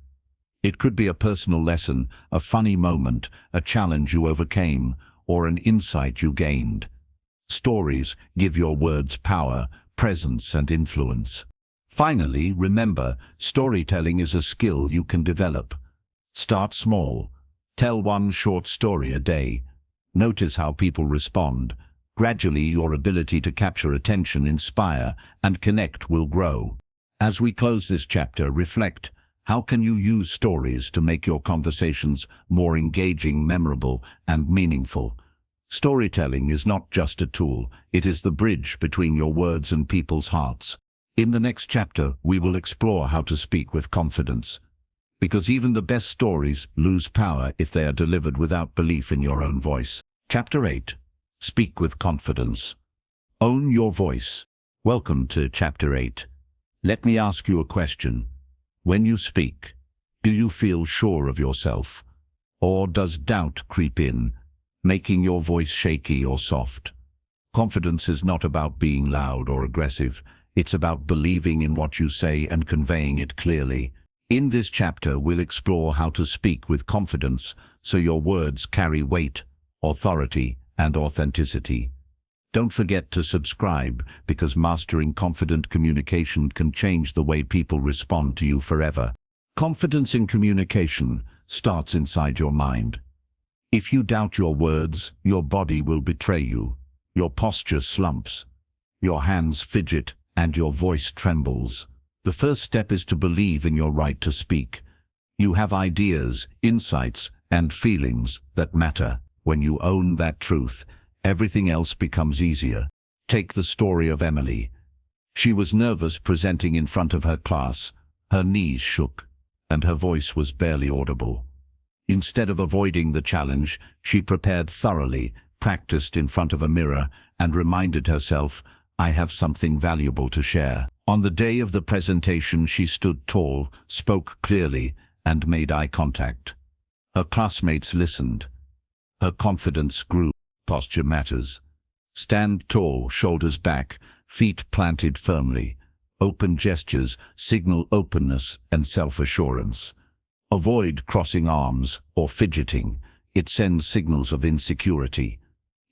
It could be a personal lesson, a funny moment, a challenge you overcame, or an insight you gained. Stories give your words power, presence, and influence. Finally, remember, storytelling is a skill you can develop. Start small. Tell one short story a day. Notice how people respond. Gradually, your ability to capture attention, inspire, and connect will grow. As we close this chapter, reflect. How can you use stories to make your conversations more engaging, memorable, and meaningful? Storytelling is not just a tool, it is the bridge between your words and people's hearts. In the next chapter, we will explore how to speak with confidence. Because even the best stories lose power if they are delivered without belief in your own voice. Chapter 8. Speak with confidence. Own your voice. Welcome to Chapter 8. Let me ask you a question. When you speak, do you feel sure of yourself? Or does doubt creep in, making your voice shaky or soft? Confidence is not about being loud or aggressive. It's about believing in what you say and conveying it clearly. In this chapter, we'll explore how to speak with confidence so your words carry weight, authority, and authenticity. Don't forget to subscribe, because mastering confident communication can change the way people respond to you forever. Confidence in communication starts inside your mind. If you doubt your words, your body will betray you. Your posture slumps, your hands fidget, and your voice trembles. The first step is to believe in your right to speak. You have ideas, insights, and feelings that matter. When you own that truth, everything else becomes easier. Take the story of Emily. She was nervous presenting in front of her class. Her knees shook, and her voice was barely audible. Instead of avoiding the challenge, she prepared thoroughly, practiced in front of a mirror, and reminded herself, I have something valuable to share. On the day of the presentation, she stood tall, spoke clearly, and made eye contact. Her classmates listened. Her confidence grew. Posture matters. Stand tall, shoulders back, feet planted firmly. Open gestures signal openness and self-assurance. Avoid crossing arms or fidgeting. It sends signals of insecurity.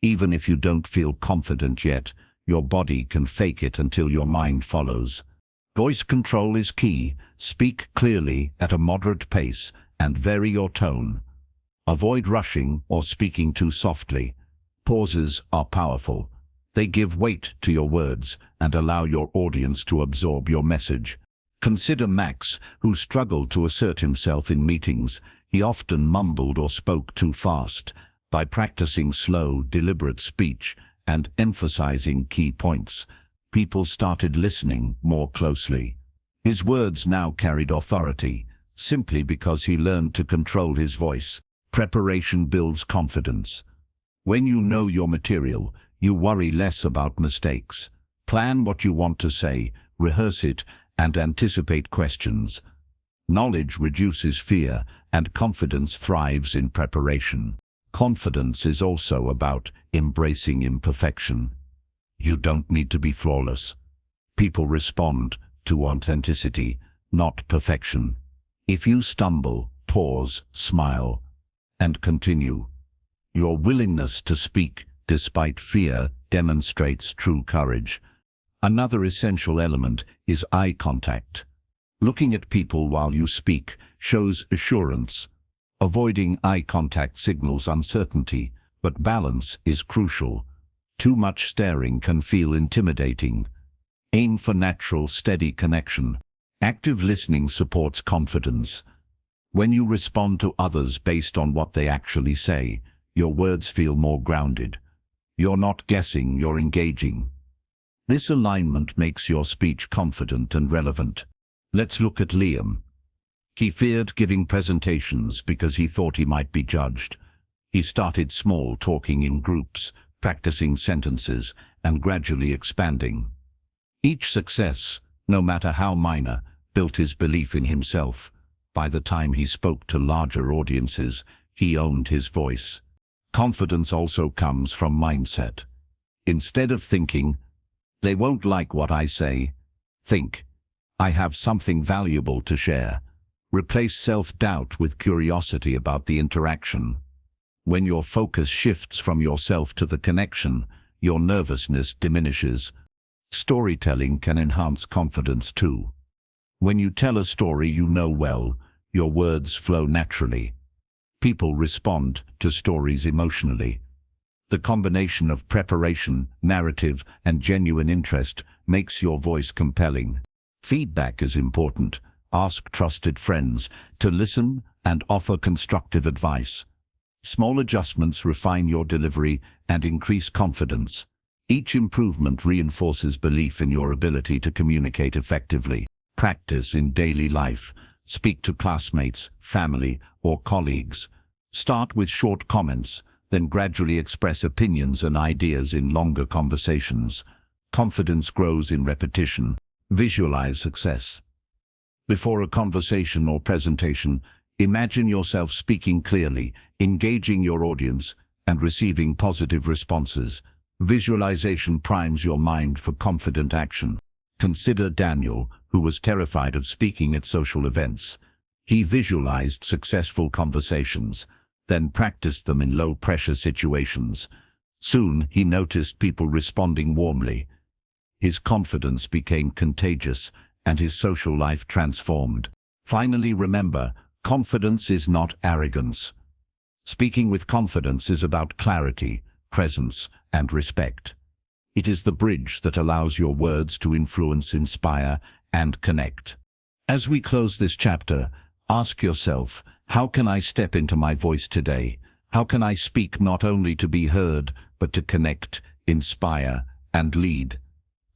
Even if you don't feel confident yet, your body can fake it until your mind follows. Voice control is key. Speak clearly at a moderate pace and vary your tone. Avoid rushing or speaking too softly. Pauses are powerful. They give weight to your words and allow your audience to absorb your message. Consider Max, who struggled to assert himself in meetings. He often mumbled or spoke too fast. By practicing slow, deliberate speech and emphasizing key points, people started listening more closely. His words now carried authority, simply because he learned to control his voice. Preparation builds confidence. When you know your material, you worry less about mistakes. Plan what you want to say, rehearse it, and anticipate questions. Knowledge reduces fear, and confidence thrives in preparation. Confidence is also about embracing imperfection. You don't need to be flawless. People respond to authenticity, not perfection. If you stumble, pause, smile, And continue. Your willingness to speak despite fear demonstrates true courage. Another essential element is eye contact. Looking at people while you speak shows assurance. Avoiding eye contact signals uncertainty, but balance is crucial. Too much staring can feel intimidating. Aim for natural, steady connection. Active listening supports confidence. When you respond to others based on what they actually say, your words feel more grounded. You're not guessing, you're engaging. This alignment makes your speech confident and relevant. Let's look at Liam. He feared giving presentations because he thought he might be judged. He started small, talking in groups, practicing sentences, and gradually expanding. Each success, no matter how minor, built his belief in himself. By the time he spoke to larger audiences, he owned his voice. Confidence also comes from mindset. Instead of thinking, "They won't like what I say," think, "I have something valuable to share." Replace self-doubt with curiosity about the interaction. When your focus shifts from yourself to the connection, your nervousness diminishes. Storytelling can enhance confidence too. When you tell a story you know well, your words flow naturally. People respond to stories emotionally. The combination of preparation, narrative, and genuine interest makes your voice compelling. Feedback is important. Ask trusted friends to listen and offer constructive advice. Small adjustments refine your delivery and increase confidence. Each improvement reinforces belief in your ability to communicate effectively. Practice in daily life. Speak to classmates, family, or colleagues. Start with short comments, then gradually express opinions and ideas in longer conversations. Confidence grows in repetition. Visualize success. Before a conversation or presentation, imagine yourself speaking clearly, engaging your audience, and receiving positive responses. Visualization primes your mind for confident action. Consider Daniel, who was terrified of speaking at social events. He visualized successful conversations, then practiced them in low-pressure situations. Soon, he noticed people responding warmly. His confidence became contagious, and his social life transformed. Finally, remember, confidence is not arrogance. Speaking with confidence is about clarity, presence, and respect. It is the bridge that allows your words to influence, inspire, and connect. As we close this chapter, ask yourself, how can I step into my voice today? How can I speak not only to be heard, but to connect, inspire, and lead?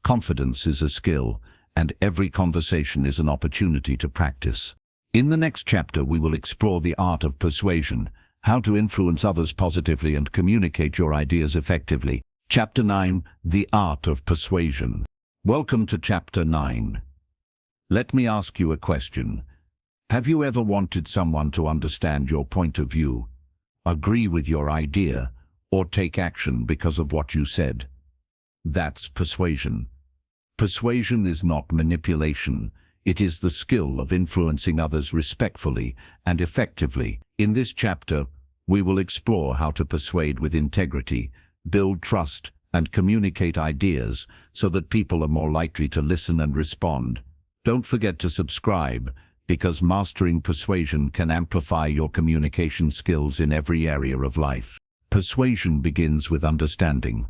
Confidence is a skill, and every conversation is an opportunity to practice. In the next chapter, we will explore the art of persuasion, how to influence others positively and communicate your ideas effectively. Chapter 9, The Art of Persuasion. Welcome to Chapter 9. Let me ask you a question. Have you ever wanted someone to understand your point of view, agree with your idea, or take action because of what you said? That's persuasion. Persuasion is not manipulation. It is the skill of influencing others respectfully and effectively. In this chapter, we will explore how to persuade with integrity, build trust, and communicate ideas so that people are more likely to listen and respond. Don't forget to subscribe, because mastering persuasion can amplify your communication skills in every area of life. Persuasion begins with understanding.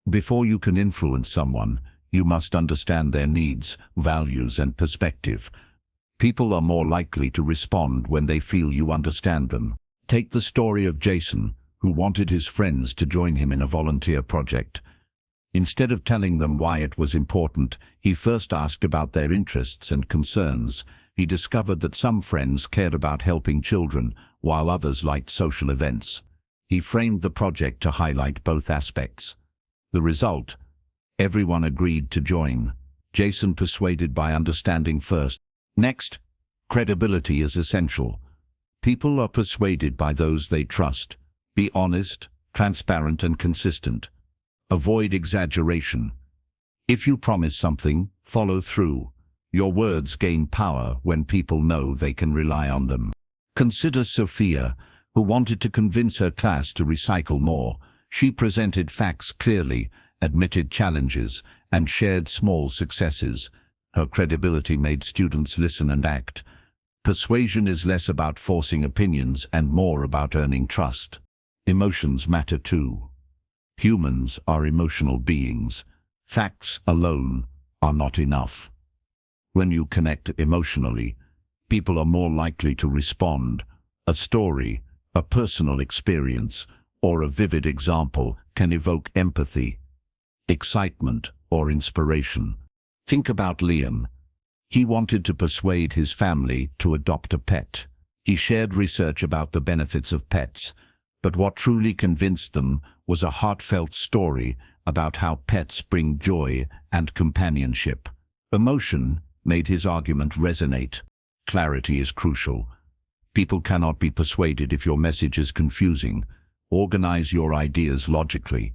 Before you can influence someone, you must understand their needs, values, and perspective. People are more likely to respond when they feel you understand them. Take the story of Jason, who wanted his friends to join him in a volunteer project. Instead of telling them why it was important, he first asked about their interests and concerns. He discovered that some friends cared about helping children, while others liked social events. He framed the project to highlight both aspects. The result? Everyone agreed to join. Jason persuaded by understanding first. Next, credibility is essential. People are persuaded by those they trust. Be honest, transparent, and consistent. Avoid exaggeration. If you promise something, follow through. Your words gain power when people know they can rely on them. Consider Sophia, who wanted to convince her class to recycle more. She presented facts clearly, admitted challenges, and shared small successes. Her credibility made students listen and act. Persuasion is less about forcing opinions and more about earning trust. Emotions matter too. Humans are emotional beings. Facts alone are not enough. When you connect emotionally, people are more likely to respond. A story, a personal experience, or a vivid example can evoke empathy, excitement, or inspiration. Think about Liam. He wanted to persuade his family to adopt a pet. He shared research about the benefits of pets, but what truly convinced them was a heartfelt story about how pets bring joy and companionship. Emotion made his argument resonate. Clarity is crucial. People cannot be persuaded if your message is confusing. Organize your ideas logically.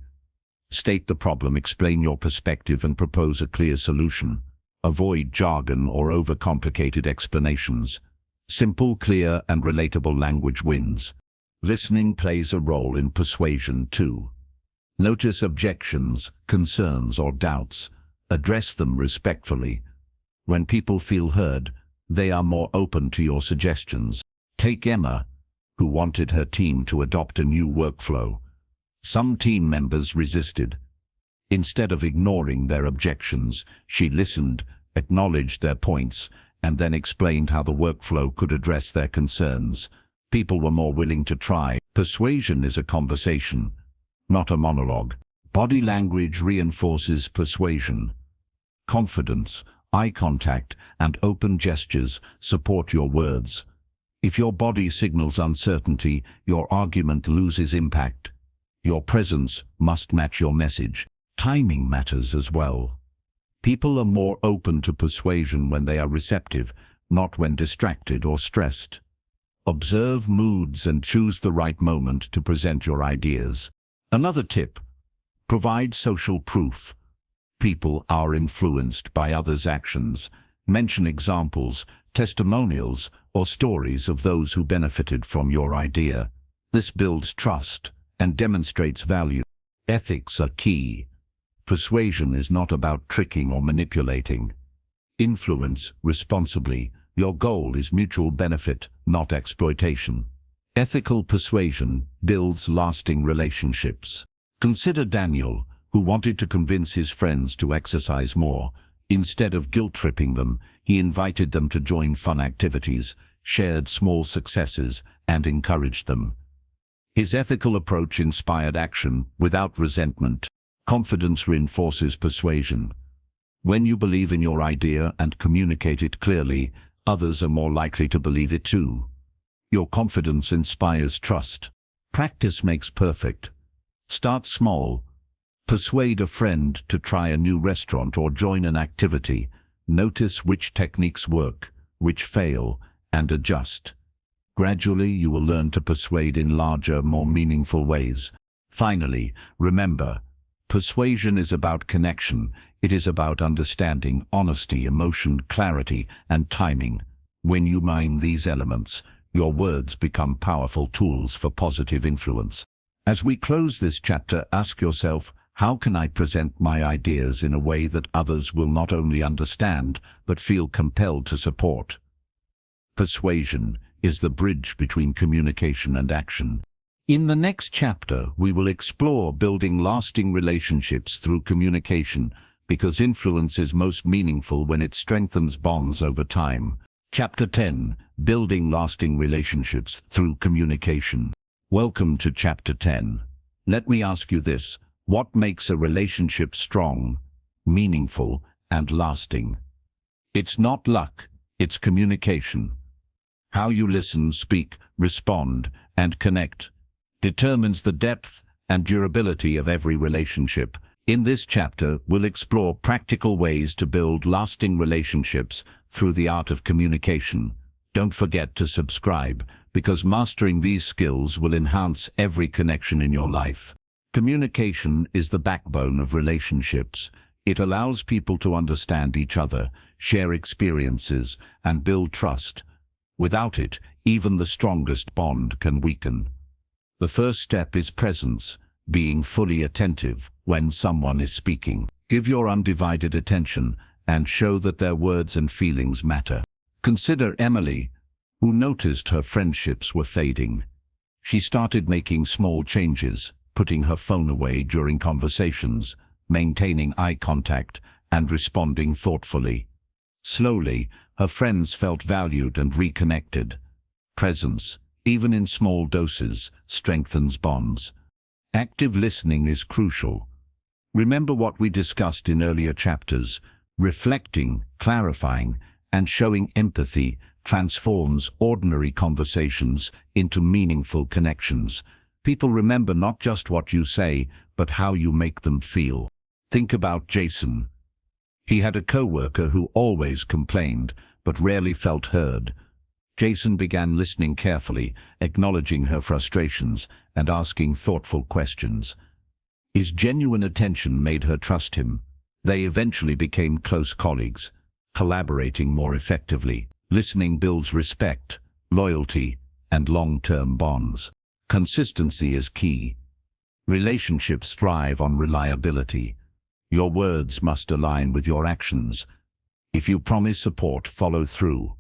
State the problem, explain your perspective, and propose a clear solution. Avoid jargon or overcomplicated explanations. Simple, clear, and relatable language wins. Listening plays a role in persuasion too. Notice objections, concerns, or doubts. Address them respectfully. When people feel heard, they are more open to your suggestions. Take Emma, who wanted her team to adopt a new workflow. Some team members resisted. Instead of ignoring their objections, she listened, acknowledged their points, and then explained how the workflow could address their concerns. People were more willing to try. Persuasion is a conversation, not a monologue. Body language reinforces persuasion. Confidence, eye contact, and open gestures support your words. If your body signals uncertainty, your argument loses impact. Your presence must match your message. Timing matters as well. People are more open to persuasion when they are receptive, not when distracted or stressed. Observe moods and choose the right moment to present your ideas. Another tip: provide social proof. People are influenced by others' actions. Mention examples, testimonials, or stories of those who benefited from your idea. This builds trust and demonstrates value. Ethics are key. Persuasion is not about tricking or manipulating. Influence responsibly. Your goal is mutual benefit, not exploitation. Ethical persuasion builds lasting relationships. Consider Daniel, who wanted to convince his friends to exercise more. Instead of guilt-tripping them, he invited them to join fun activities, shared small successes, and encouraged them. His ethical approach inspired action without resentment. Confidence reinforces persuasion. When you believe in your idea and communicate it clearly, others are more likely to believe it too. Your confidence inspires trust. Practice makes perfect. Start small. Persuade a friend to try a new restaurant or join an activity. Notice which techniques work, which fail, and adjust. Gradually, you will learn to persuade in larger, more meaningful ways. Finally, remember, persuasion is about connection. It is about understanding, honesty, emotion, clarity, and timing. When you mine these elements, your words become powerful tools for positive influence. As we close this chapter, ask yourself, how can I present my ideas in a way that others will not only understand, but feel compelled to support? Persuasion is the bridge between communication and action. In the next chapter, we will explore building lasting relationships through communication, because influence is most meaningful when it strengthens bonds over time. Chapter 10: Building Lasting Relationships Through Communication. Welcome to Chapter 10. Let me ask you this: what makes a relationship strong, meaningful, and lasting? It's not luck, it's communication. How you listen, speak, respond, and connect determines the depth and durability of every relationship. In this chapter, we'll explore practical ways to build lasting relationships through the art of communication. Don't forget to subscribe, because mastering these skills will enhance every connection in your life. Communication is the backbone of relationships. It allows people to understand each other, share experiences, and build trust. Without it, Even the strongest bond can weaken. The first step is presence, being fully attentive when someone is speaking. Give your undivided attention and show that their words and feelings matter. Consider Emily, who noticed her friendships were fading. She started making small changes, putting her phone away during conversations, maintaining eye contact, and responding thoughtfully. Slowly, her friends felt valued and reconnected. Presence, even in small doses, strengthens bonds. Active listening is crucial. Remember what we discussed in earlier chapters. Reflecting, clarifying, and showing empathy transforms ordinary conversations into meaningful connections. People remember not just what you say, but how you make them feel. Think about Jason. He had a coworker who always complained, but rarely felt heard. Jason began listening carefully, acknowledging her frustrations and asking thoughtful questions. His genuine attention made her trust him. They eventually became close colleagues, collaborating more effectively. Listening builds respect, loyalty, and long-term bonds. Consistency is key. Relationships thrive on reliability. Your words must align with your actions. If you promise support, follow through.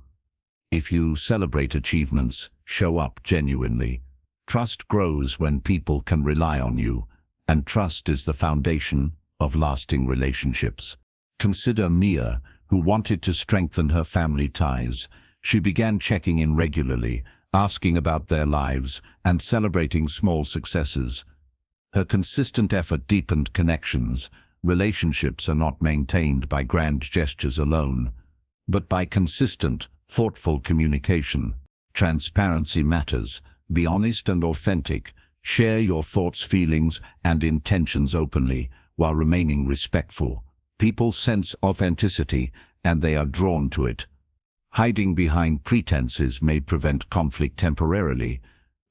If you celebrate achievements, show up genuinely. Trust grows when people can rely on you, and trust is the foundation of lasting relationships. Consider Mia, who wanted to strengthen her family ties. She began checking in regularly, asking about their lives, and celebrating small successes. Her consistent effort deepened connections. Relationships are not maintained by grand gestures alone, but by consistent, thoughtful communication. Transparency matters. Be honest and authentic. Share your thoughts, feelings, and intentions openly, while remaining respectful. People sense authenticity, and they are drawn to it. Hiding behind pretenses may prevent conflict temporarily,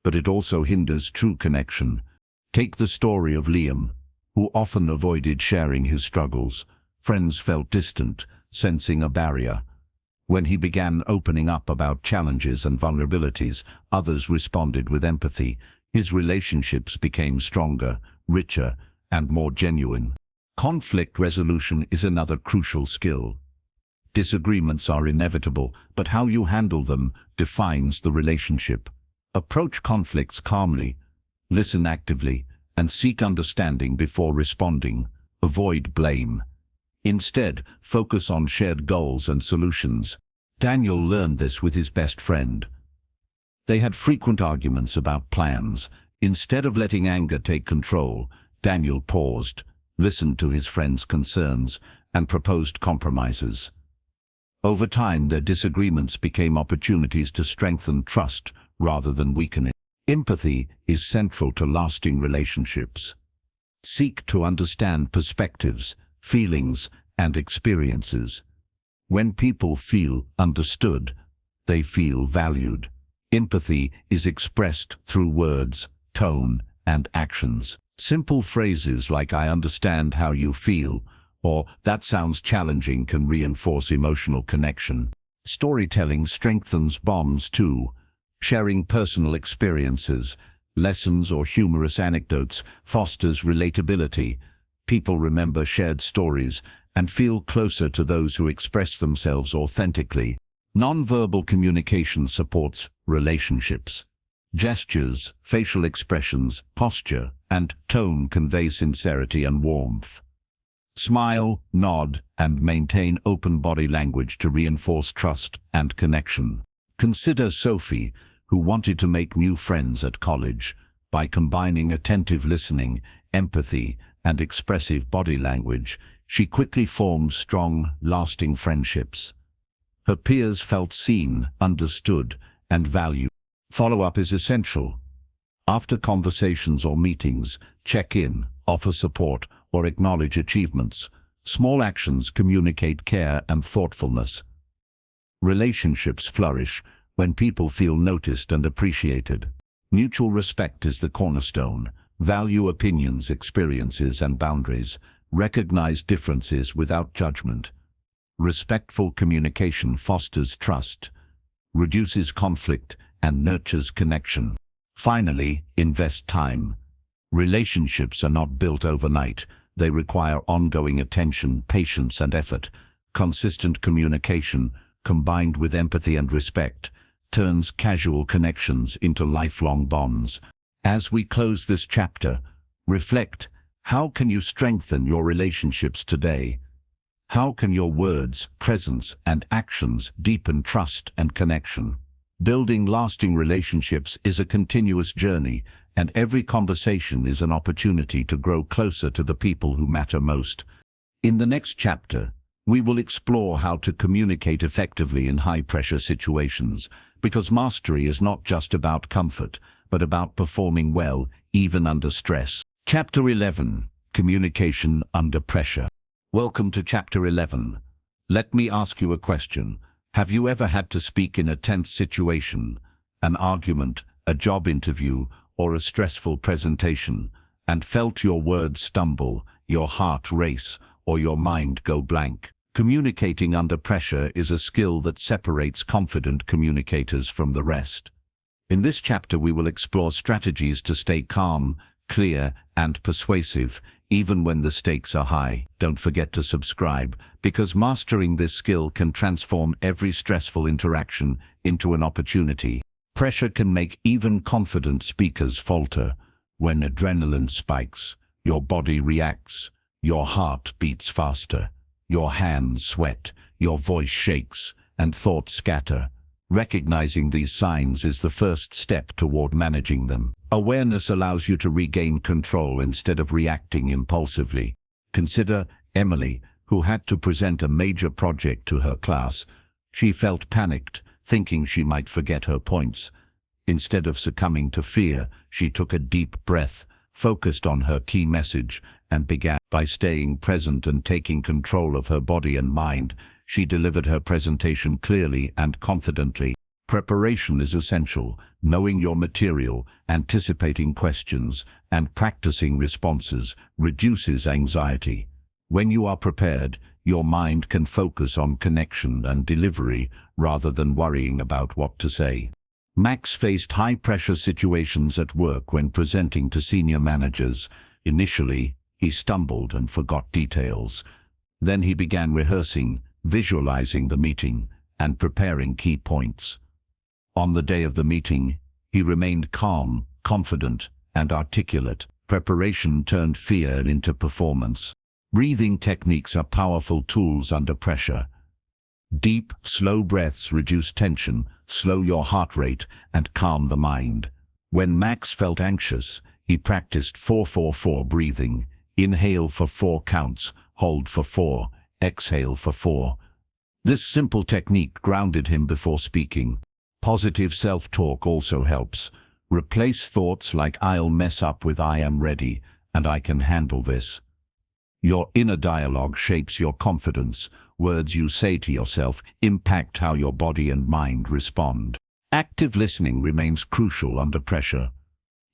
but it also hinders true connection. Take the story of Liam, who often avoided sharing his struggles. Friends felt distant, sensing a barrier. When he began opening up about challenges and vulnerabilities, others responded with empathy. His relationships became stronger, richer, and more genuine. Conflict resolution is another crucial skill. Disagreements are inevitable, but how you handle them defines the relationship. Approach conflicts calmly, listen actively, and seek understanding before responding. Avoid blame. Instead, focus on shared goals and solutions. Daniel learned this with his best friend. They had frequent arguments about plans. Instead of letting anger take control, Daniel paused, listened to his friend's concerns, and proposed compromises. Over time, their disagreements became opportunities to strengthen trust rather than weaken it. Empathy is central to lasting relationships. Seek to understand perspectives, feelings, and experiences. When people feel understood, they feel valued. Empathy is expressed through words, tone, and actions. Simple phrases like "I understand how you feel" or "that sounds challenging" can reinforce emotional connection. Storytelling strengthens bonds too. Sharing personal experiences, lessons, or humorous anecdotes fosters relatability. People remember shared stories and feel closer to those who express themselves authentically. Nonverbal communication supports relationships. Gestures, facial expressions, posture, and tone convey sincerity and warmth. Smile, nod, and maintain open body language to reinforce trust and connection. Consider Sophie, who wanted to make new friends at college. By combining attentive listening, empathy, and expressive body language, she quickly formed strong, lasting friendships. Her peers felt seen, understood, and valued. Follow-up is essential. After conversations or meetings, check in, offer support, or acknowledge achievements. Small actions communicate care and thoughtfulness. Relationships flourish when people feel noticed and appreciated. Mutual respect is the cornerstone. Value opinions, experiences, and boundaries. Recognize differences without judgment. Respectful communication fosters trust, reduces conflict, and nurtures connection. Finally, invest time. Relationships are not built overnight. They require ongoing attention, patience, and effort. Consistent communication, combined with empathy and respect, turns casual connections into lifelong bonds. As we close this chapter, reflect: how can you strengthen your relationships today? How can your words, presence, and actions deepen trust and connection? Building lasting relationships is a continuous journey, and every conversation is an opportunity to grow closer to the people who matter most. In the next chapter, we will explore how to communicate effectively in high-pressure situations, because mastery is not just about comfort, but about performing well, even under stress. Chapter 11. Communication under pressure. Welcome to Chapter 11. Let me ask you a question. Have you ever had to speak in a tense situation, an argument, a job interview, or a stressful presentation, and felt your words stumble, your heart race, or your mind go blank? Communicating under pressure is a skill that separates confident communicators from the rest. In this chapter, we will explore strategies to stay calm, clear, and persuasive, even when the stakes are high. Don't forget to subscribe, because mastering this skill can transform every stressful interaction into an opportunity. Pressure can make even confident speakers falter. When adrenaline spikes, your body reacts, your heart beats faster, your hands sweat, your voice shakes, and thoughts scatter. Recognizing these signs is the first step toward managing them. Awareness allows you to regain control instead of reacting impulsively. Consider Emily, who had to present a major project to her class. She felt panicked, thinking she might forget her points. Instead of succumbing to fear, she took a deep breath, focused on her key message, and began. By staying present and taking control of her body and mind, she delivered her presentation clearly and confidently. Preparation is essential. Knowing your material, anticipating questions, and practicing responses reduces anxiety. When you are prepared, your mind can focus on connection and delivery rather than worrying about what to say. Max faced high-pressure situations at work when presenting to senior managers. Initially, he stumbled and forgot details. Then he began rehearsing, visualizing the meeting, and preparing key points. On the day of the meeting, he remained calm, confident, and articulate. Preparation turned fear into performance. Breathing techniques are powerful tools under pressure. Deep, slow breaths reduce tension, slow your heart rate, and calm the mind. When Max felt anxious, he practiced 4-4-4 breathing. Inhale for 4 counts, hold for 4, exhale for 4. This simple technique grounded him before speaking. Positive self-talk also helps. Replace thoughts like "I'll mess up" with "I am ready" and "I can handle this." Your inner dialogue shapes your confidence. Words you say to yourself impact how your body and mind respond. Active listening remains crucial under pressure.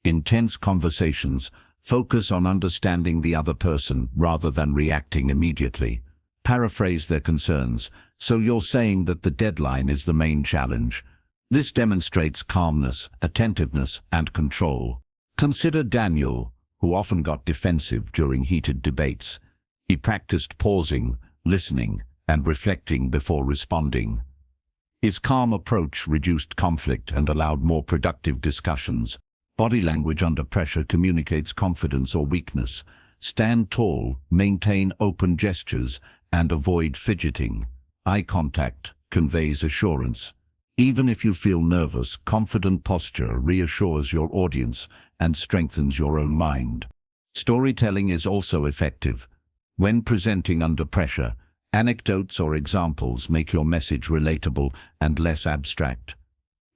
In tense conversations, focus on understanding the other person rather than reacting immediately. Paraphrase their concerns, so you're saying that the deadline is the main challenge. This demonstrates calmness, attentiveness, and control. Consider Daniel, who often got defensive during heated debates. He practiced pausing, listening, and reflecting before responding. His calm approach reduced conflict and allowed more productive discussions. Body language under pressure communicates confidence or weakness. Stand tall, maintain open gestures, and avoid fidgeting. Eye contact conveys assurance. Even if you feel nervous, confident posture reassures your audience and strengthens your own mind. Storytelling is also effective. When presenting under pressure, anecdotes or examples make your message relatable and less abstract.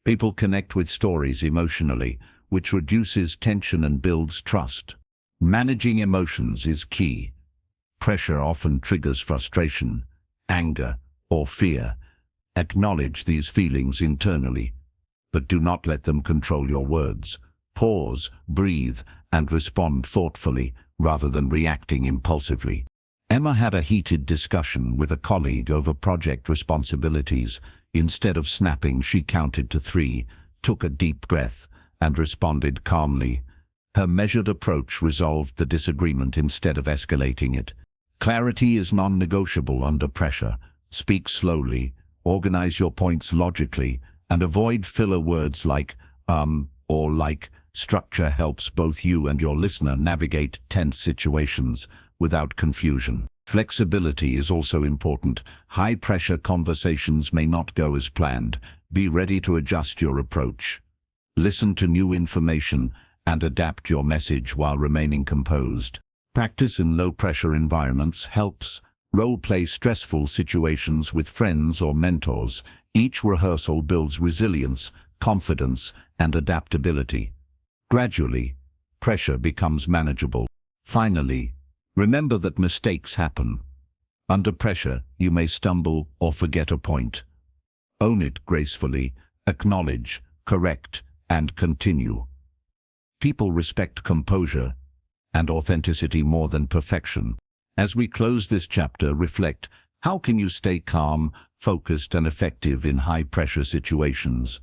People connect with stories emotionally, which reduces tension and builds trust. Managing emotions is key. Pressure often triggers frustration, anger, or fear. Acknowledge these feelings internally, but do not let them control your words. Pause, breathe, and respond thoughtfully rather than reacting impulsively. Emma had a heated discussion with a colleague over project responsibilities. Instead of snapping, she counted to 3, took a deep breath, and responded calmly. Her measured approach resolved the disagreement instead of escalating it. Clarity is non-negotiable under pressure. Speak slowly, organize your points logically, and avoid filler words like or like. Structure helps both you and your listener navigate tense situations without confusion. Flexibility is also important. High-pressure conversations may not go as planned. Be ready to adjust your approach. Listen to new information and adapt your message while remaining composed. Practice in low-pressure environments helps. Role-play stressful situations with friends or mentors. Each rehearsal builds resilience, confidence, and adaptability. Gradually, pressure becomes manageable. Finally, remember that mistakes happen. Under pressure, you may stumble or forget a point. Own it gracefully, acknowledge, correct, and continue. People respect composure and authenticity more than perfection. As we close this chapter, reflect, how can you stay calm, focused, and effective in high-pressure situations?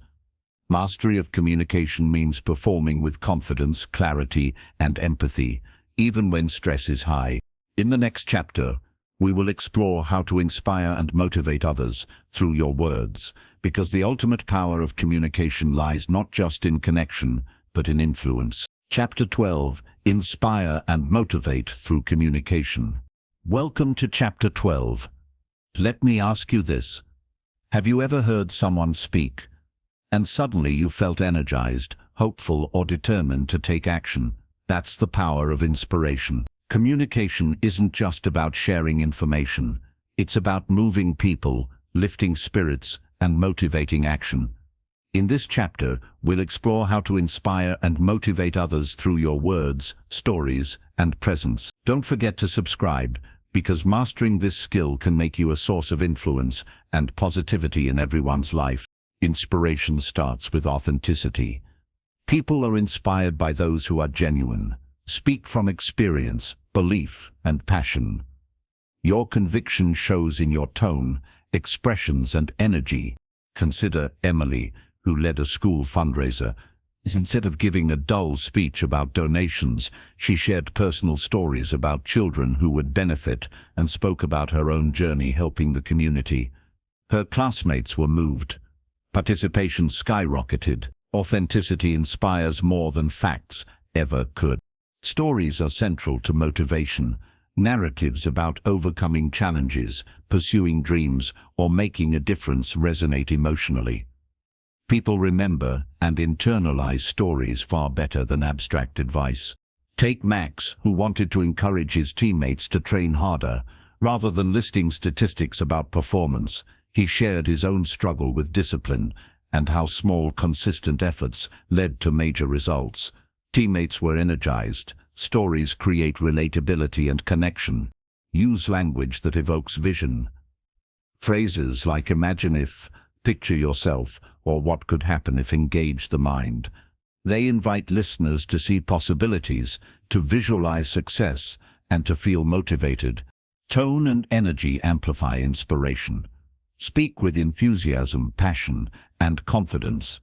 Mastery of communication means performing with confidence, clarity, and empathy, even when stress is high. In the next chapter, we will explore how to inspire and motivate others through your words, because the ultimate power of communication lies not just in connection, but in influence. Chapter 12, Inspire and Motivate Through Communication. Welcome to Chapter 12. Let me ask you this. Have you ever heard someone speak, and suddenly you felt energized, hopeful, or determined to take action? That's the power of inspiration. Communication isn't just about sharing information. It's about moving people, lifting spirits, and motivating action. In this chapter, we'll explore how to inspire and motivate others through your words, stories, and presence. Don't forget to subscribe, because mastering this skill can make you a source of influence and positivity in everyone's life. Inspiration starts with authenticity. People are inspired by those who are genuine. Speak from experience, belief, and passion. Your conviction shows in your tone, expressions, and energy. Consider Emily, who led a school fundraiser. Instead of giving a dull speech about donations, she shared personal stories about children who would benefit and spoke about her own journey helping the community. Her classmates were moved. Participation skyrocketed. Authenticity inspires more than facts ever could. Stories are central to motivation. Narratives about overcoming challenges, pursuing dreams, or making a difference resonate emotionally. People remember and internalize stories far better than abstract advice. Take Max, who wanted to encourage his teammates to train harder. Rather than listing statistics about performance, he shared his own struggle with discipline and how small, consistent efforts led to major results. Teammates were energized. Stories create relatability and connection. Use language that evokes vision. Phrases like imagine if, picture yourself, or what could happen if engage the mind. They invite listeners to see possibilities, to visualize success, and to feel motivated. Tone and energy amplify inspiration. Speak with enthusiasm, passion, and confidence.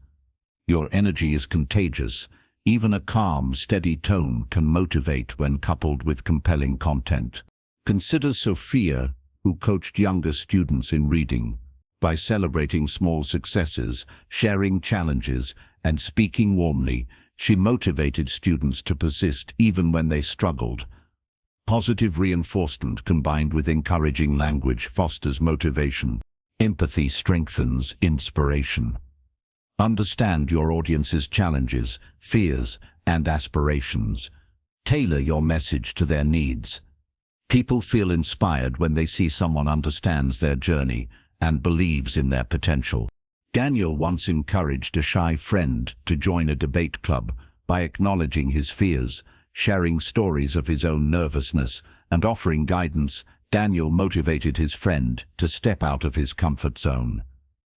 Your energy is contagious. Even a calm, steady tone can motivate when coupled with compelling content. Consider Sophia, who coached younger students in reading. By celebrating small successes, sharing challenges, and speaking warmly, she motivated students to persist even when they struggled. Positive reinforcement combined with encouraging language fosters motivation. Empathy strengthens inspiration. Understand your audience's challenges, fears, and aspirations. Tailor your message to their needs. People feel inspired when they see someone understands their journey and believes in their potential. Daniel once encouraged a shy friend to join a debate club by acknowledging his fears, sharing stories of his own nervousness, and offering guidance. Daniel motivated his friend to step out of his comfort zone.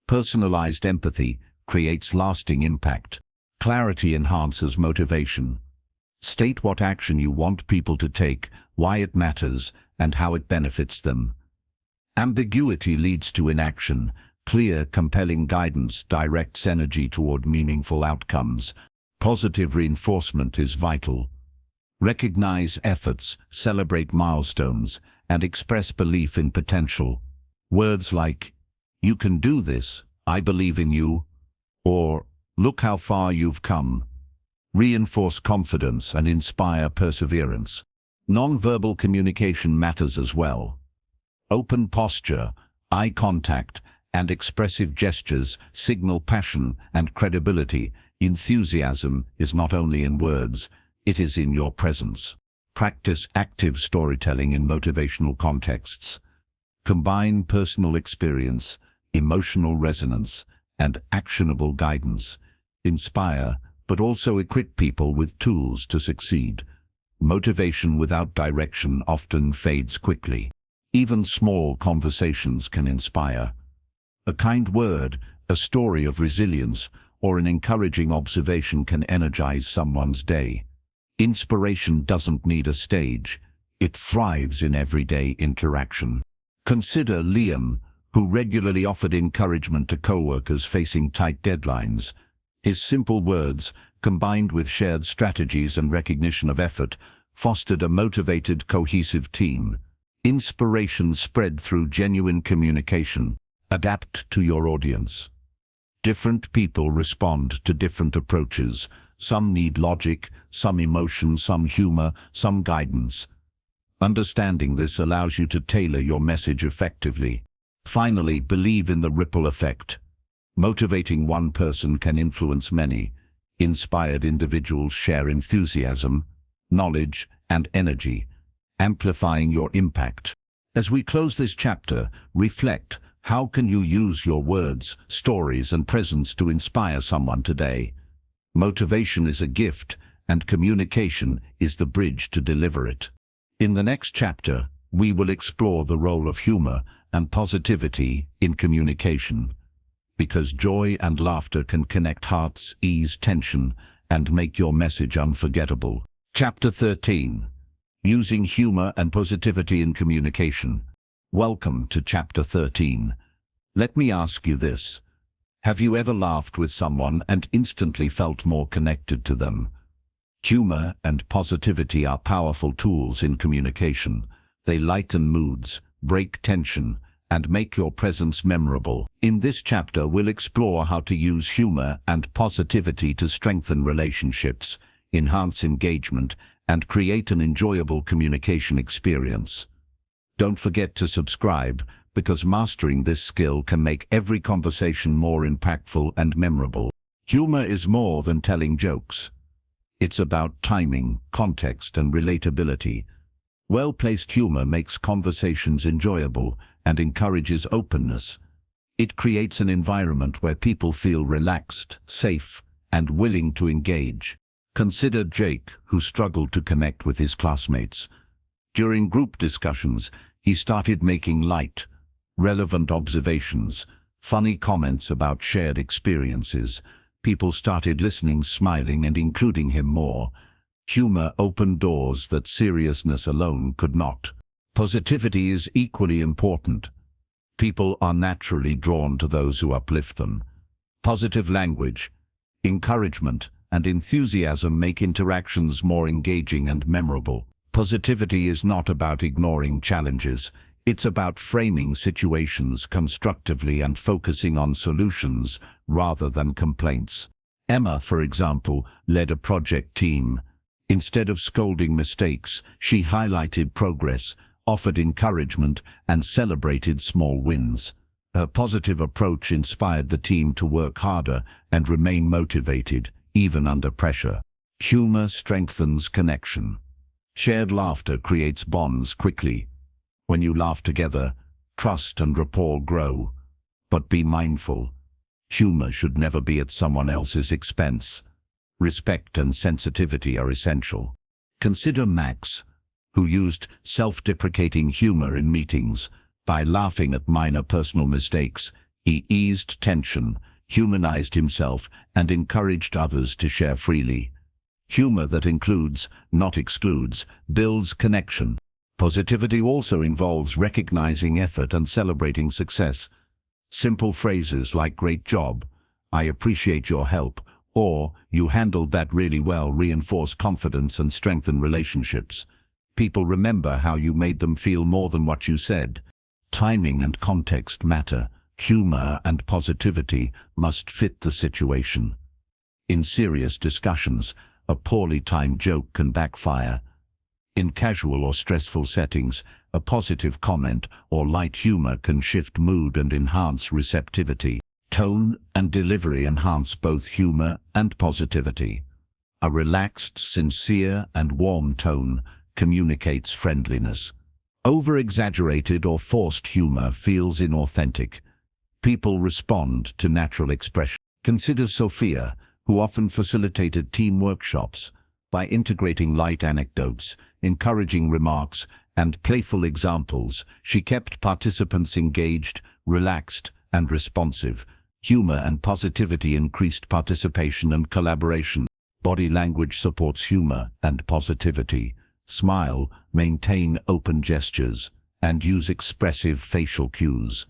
Personalized empathy creates lasting impact. Clarity enhances motivation. State what action you want people to take, why it matters, and how it benefits them. Ambiguity leads to inaction. Clear, compelling guidance directs energy toward meaningful outcomes. Positive reinforcement is vital. Recognize efforts, celebrate milestones, and express belief in potential. Words like, "You can do this," "I believe in you," or "Look how far you've come," reinforce confidence and inspire perseverance. Non-verbal communication matters as well. Open posture, eye contact, and expressive gestures signal passion and credibility. Enthusiasm is not only in words, it is in your presence. Practice active storytelling in motivational contexts. Combine personal experience, emotional resonance, and actionable guidance. Inspire, but also equip people with tools to succeed. Motivation without direction often fades quickly. Even small conversations can inspire. A kind word, a story of resilience, or an encouraging observation can energize someone's day. Inspiration doesn't need a stage. It thrives in everyday interaction. Consider Liam, who regularly offered encouragement to co-workers facing tight deadlines. His simple words, combined with shared strategies and recognition of effort, fostered a motivated, cohesive team. Inspiration spread through genuine communication. Adapt to your audience. Different people respond to different approaches. Some need logic, some emotion, some humor, some guidance. Understanding this allows you to tailor your message effectively. Finally, believe in the ripple effect. Motivating one person can influence many. Inspired individuals share enthusiasm, knowledge, and energy, amplifying your impact. As we close this chapter, reflect, how can you use your words, stories, and presence to inspire someone today? Motivation is a gift, and communication is the bridge to deliver it. In the next chapter, we will explore the role of humor and positivity in communication, because joy and laughter can connect hearts, ease tension, and make your message unforgettable. Chapter 13. Using humor and positivity in communication. Welcome to Chapter 13. Let me ask you this. Have you ever laughed with someone and instantly felt more connected to them? Humor and positivity are powerful tools in communication. They lighten moods, break tension, and make your presence memorable. In this chapter, we'll explore how to use humor and positivity to strengthen relationships, enhance engagement, and create an enjoyable communication experience. Don't forget to subscribe, because mastering this skill can make every conversation more impactful and memorable. Humor is more than telling jokes. It's about timing, context, and relatability. Well-placed humor makes conversations enjoyable and encourages openness. It creates an environment where people feel relaxed, safe, and willing to engage. Consider Jake, who struggled to connect with his classmates. During group discussions, he started making light, relevant observations, funny comments about shared experiences. People started listening, smiling, and including him more. Humor opened doors that seriousness alone could not. Positivity is equally important. People are naturally drawn to those who uplift them. Positive language, encouragement, and enthusiasm make interactions more engaging and memorable. Positivity is not about ignoring challenges. It's about framing situations constructively and focusing on solutions rather than complaints. Emma, for example, led a project team. Instead of scolding mistakes, she highlighted progress, offered encouragement, and celebrated small wins. Her positive approach inspired the team to work harder and remain motivated, even under pressure. Humor strengthens connection. Shared laughter creates bonds quickly. When you laugh together, trust and rapport grow. But be mindful. Humor should never be at someone else's expense. Respect and sensitivity are essential. Consider Max, who used self-deprecating humor in meetings. By laughing at minor personal mistakes, he eased tension, humanized himself, and encouraged others to share freely. Humor that includes, not excludes, builds connection. Positivity also involves recognizing effort and celebrating success. Simple phrases like "great job," "I appreciate your help," or "you handled that really well" reinforce confidence and strengthen relationships. People remember how you made them feel more than what you said. Timing and context matter. Humor and positivity must fit the situation. In serious discussions, a poorly timed joke can backfire. In casual or stressful settings, a positive comment or light humor can shift mood and enhance receptivity. Tone and delivery enhance both humor and positivity. A relaxed, sincere, and warm tone communicates friendliness. Over-exaggerated or forced humor feels inauthentic. People respond to natural expression. Consider Sophia, who often facilitated team workshops. By integrating light anecdotes, encouraging remarks, and playful examples, she kept participants engaged, relaxed, and responsive. Humor and positivity increased participation and collaboration. Body language supports humor and positivity. Smile, maintain open gestures, and use expressive facial cues.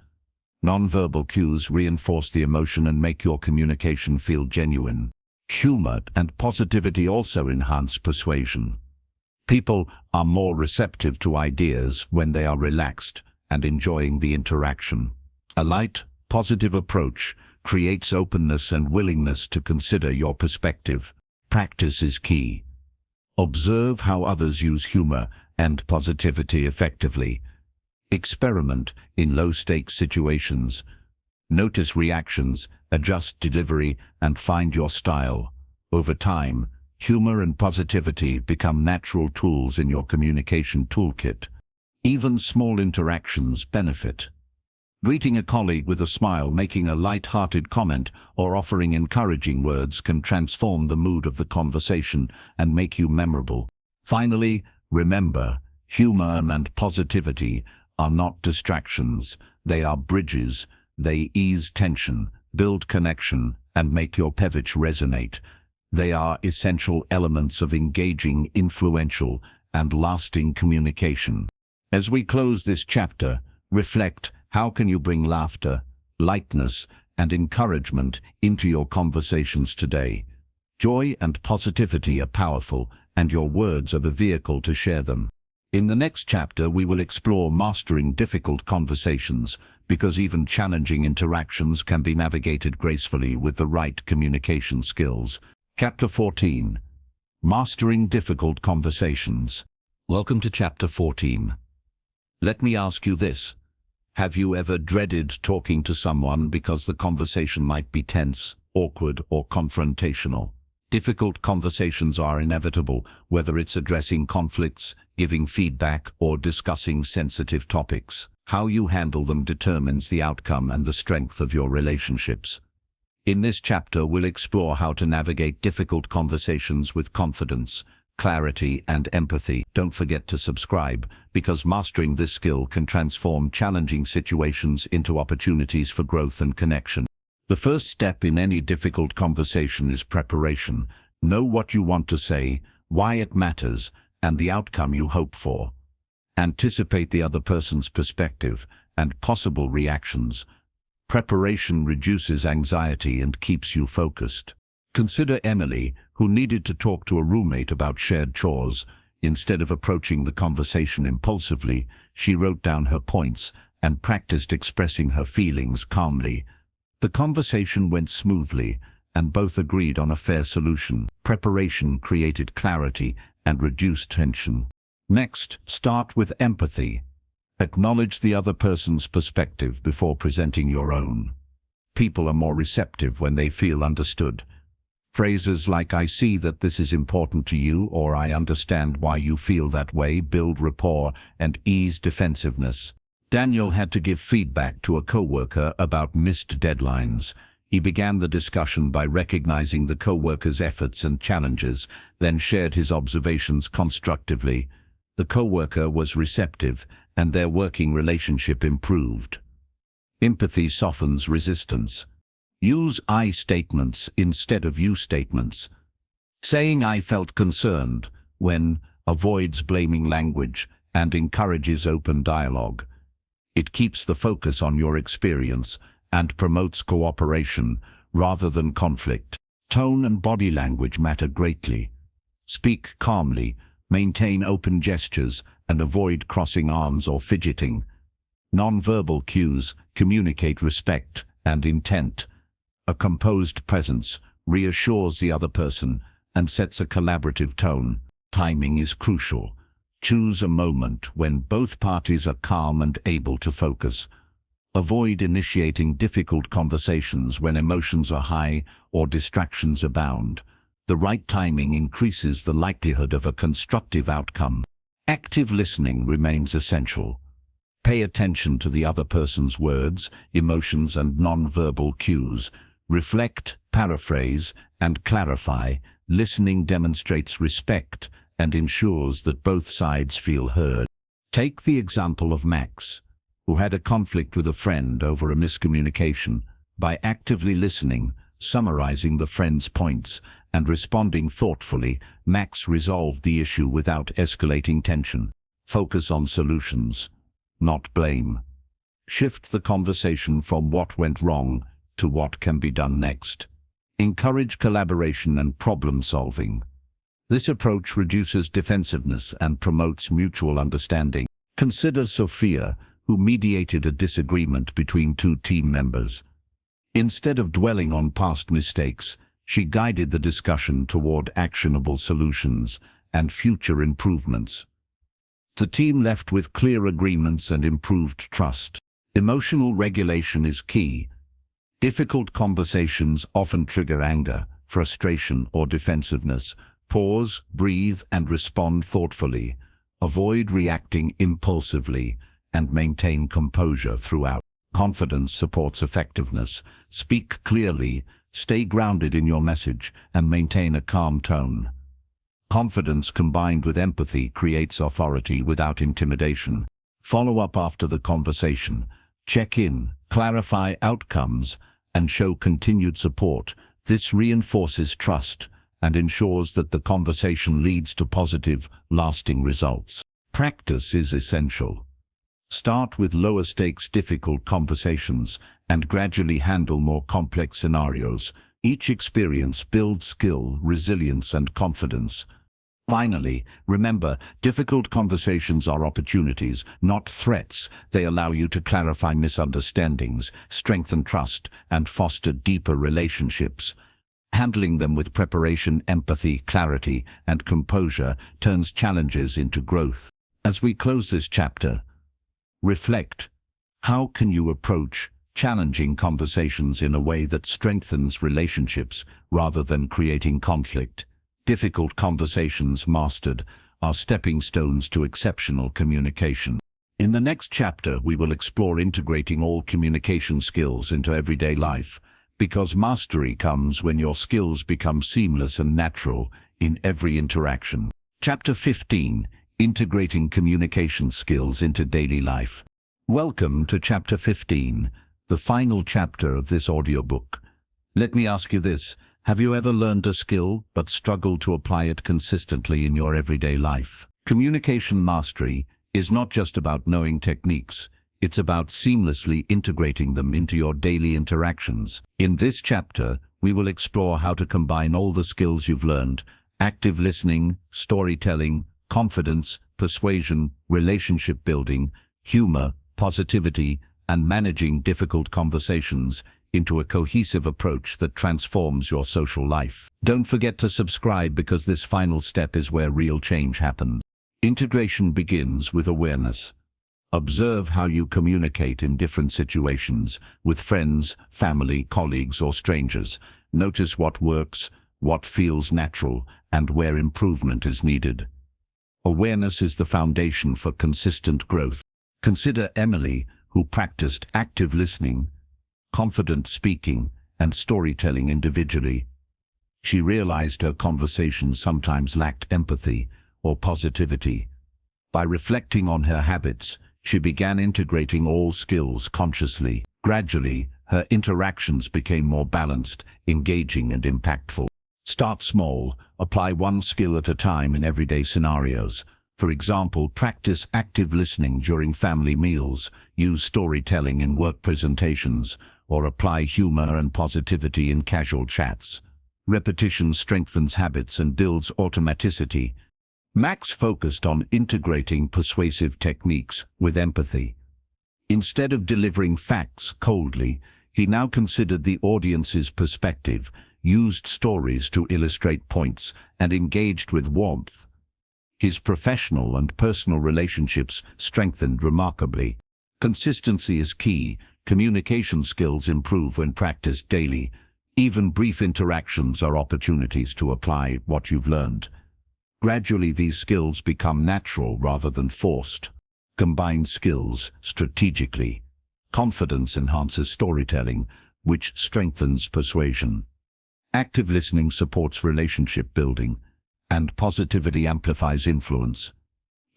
Nonverbal cues reinforce the emotion and make your communication feel genuine. Humor and positivity also enhance persuasion. People are more receptive to ideas when they are relaxed and enjoying the interaction. A light, positive approach creates openness and willingness to consider your perspective. Practice is key. Observe how others use humor and positivity effectively. Experiment in low-stakes situations. Notice reactions, adjust delivery, and find your style. Over time, humor and positivity become natural tools in your communication toolkit. Even small interactions benefit. Greeting a colleague with a smile, making a light-hearted comment, or offering encouraging words can transform the mood of the conversation and make you memorable. Finally, remember, humor and positivity are not distractions. They are bridges. They ease tension, build connection, and make your pitch resonate. They are essential elements of engaging, influential, and lasting communication. As we close this chapter, reflect: how can you bring laughter, lightness, and encouragement into your conversations today? Joy and positivity are powerful, and your words are the vehicle to share them. In the next chapter, we will explore mastering difficult conversations, because even challenging interactions can be navigated gracefully with the right communication skills. Chapter 14. Mastering Difficult Conversations. Welcome to Chapter 14. Let me ask you this. Have you ever dreaded talking to someone because the conversation might be tense, awkward, or confrontational? Difficult conversations are inevitable, whether it's addressing conflicts, giving feedback, or discussing sensitive topics. How you handle them determines the outcome and the strength of your relationships. In this chapter, we'll explore how to navigate difficult conversations with confidence, clarity, and empathy. Don't forget to subscribe, because mastering this skill can transform challenging situations into opportunities for growth and connection. The first step in any difficult conversation is preparation. Know what you want to say, why it matters, and the outcome you hope for. Anticipate the other person's perspective and possible reactions. Preparation reduces anxiety and keeps you focused. Consider Emily, who needed to talk to a roommate about shared chores. Instead of approaching the conversation impulsively, she wrote down her points and practiced expressing her feelings calmly. The conversation went smoothly, and both agreed on a fair solution. Preparation created clarity and reduced tension. Next, start with empathy. Acknowledge the other person's perspective before presenting your own. People are more receptive when they feel understood. Phrases like "I see that this is important to you" or "I understand why you feel that way" build rapport and ease defensiveness. Daniel had to give feedback to a coworker about missed deadlines. He began the discussion by recognizing the coworker's efforts and challenges, then shared his observations constructively. The coworker was receptive, and their working relationship improved. Empathy softens resistance. Use "I" statements instead of "you" statements. Saying "I felt concerned" when avoids blaming language and encourages open dialogue. It keeps the focus on your experience and promotes cooperation rather than conflict. Tone and body language matter greatly. Speak calmly, maintain open gestures, and avoid crossing arms or fidgeting. Non-verbal cues communicate respect and intent. A composed presence reassures the other person and sets a collaborative tone. Timing is crucial. Choose a moment when both parties are calm and able to focus. Avoid initiating difficult conversations when emotions are high or distractions abound. The right timing increases the likelihood of a constructive outcome. Active listening remains essential. Pay attention to the other person's words, emotions, and non-verbal cues. Reflect, paraphrase, and clarify. Listening demonstrates respect and ensures that both sides feel heard. Take the example of Max, who had a conflict with a friend over a miscommunication. By actively listening, summarizing the friend's points, and responding thoughtfully, Max resolved the issue without escalating tension. Focus on solutions, not blame. Shift the conversation from what went wrong to what can be done next. Encourage collaboration and problem-solving. This approach reduces defensiveness and promotes mutual understanding. Consider Sophia, who mediated a disagreement between two team members. Instead of dwelling on past mistakes, she guided the discussion toward actionable solutions and future improvements. The team left with clear agreements and improved trust. Emotional regulation is key. Difficult conversations often trigger anger, frustration, or defensiveness. Pause, breathe, and respond thoughtfully. Avoid reacting impulsively and maintain composure throughout. Confidence supports effectiveness. Speak clearly, stay grounded in your message, and maintain a calm tone. Confidence combined with empathy creates authority without intimidation. Follow up after the conversation. Check in, clarify outcomes, and show continued support. This reinforces trust and ensures that the conversation leads to positive, lasting results. Practice is essential. Start with lower-stakes difficult conversations and gradually handle more complex scenarios. Each experience builds skill, resilience, and confidence. Finally, remember, difficult conversations are opportunities, not threats. They allow you to clarify misunderstandings, strengthen trust, and foster deeper relationships. Handling them with preparation, empathy, clarity, and composure turns challenges into growth. As we close this chapter, reflect. How can you approach challenging conversations in a way that strengthens relationships rather than creating conflict? Difficult conversations mastered are stepping stones to exceptional communication. In the next chapter, we will explore integrating all communication skills into everyday life, because mastery comes when your skills become seamless and natural in every interaction. Chapter 15: Integrating Communication Skills into Daily Life. Welcome to Chapter 15, the final chapter of this audiobook. Let me ask you this. Have you ever learned a skill but struggled to apply it consistently in your everyday life? Communication mastery is not just about knowing techniques. It's about seamlessly integrating them into your daily interactions. In this chapter, we will explore how to combine all the skills you've learned: active listening, storytelling, confidence, persuasion, relationship building, humor, positivity, and managing difficult conversations into a cohesive approach that transforms your social life. Don't forget to subscribe, because this final step is where real change happens. Integration begins with awareness. Observe how you communicate in different situations, with friends, family, colleagues, or strangers. Notice what works, what feels natural, and where improvement is needed. Awareness is the foundation for consistent growth. Consider Emily, who practiced active listening, confident speaking, and storytelling individually. She realized her conversations sometimes lacked empathy or positivity. By reflecting on her habits, she began integrating all skills consciously. Gradually, her interactions became more balanced, engaging, and impactful. Start small. Apply one skill at a time in everyday scenarios. For example, practice active listening during family meals, use storytelling in work presentations, or apply humor and positivity in casual chats. Repetition strengthens habits and builds automaticity. Max focused on integrating persuasive techniques with empathy. Instead of delivering facts coldly, he now considered the audience's perspective, used stories to illustrate points, and engaged with warmth. His professional and personal relationships strengthened remarkably. Consistency is key. Communication skills improve when practiced daily. Even brief interactions are opportunities to apply what you've learned. Gradually, these skills become natural rather than forced. Combine skills strategically. Confidence enhances storytelling, which strengthens persuasion. Active listening supports relationship building, and positivity amplifies influence.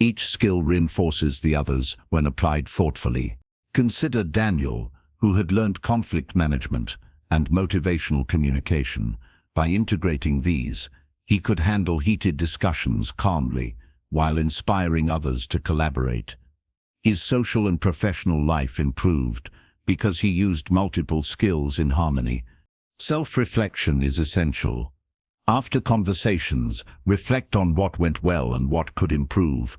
Each skill reinforces the others when applied thoughtfully. Consider Daniel, who had learned conflict management and motivational communication. By integrating these, he could handle heated discussions calmly while inspiring others to collaborate. His social and professional life improved because he used multiple skills in harmony. Self-reflection is essential. After conversations, reflect on what went well and what could improve.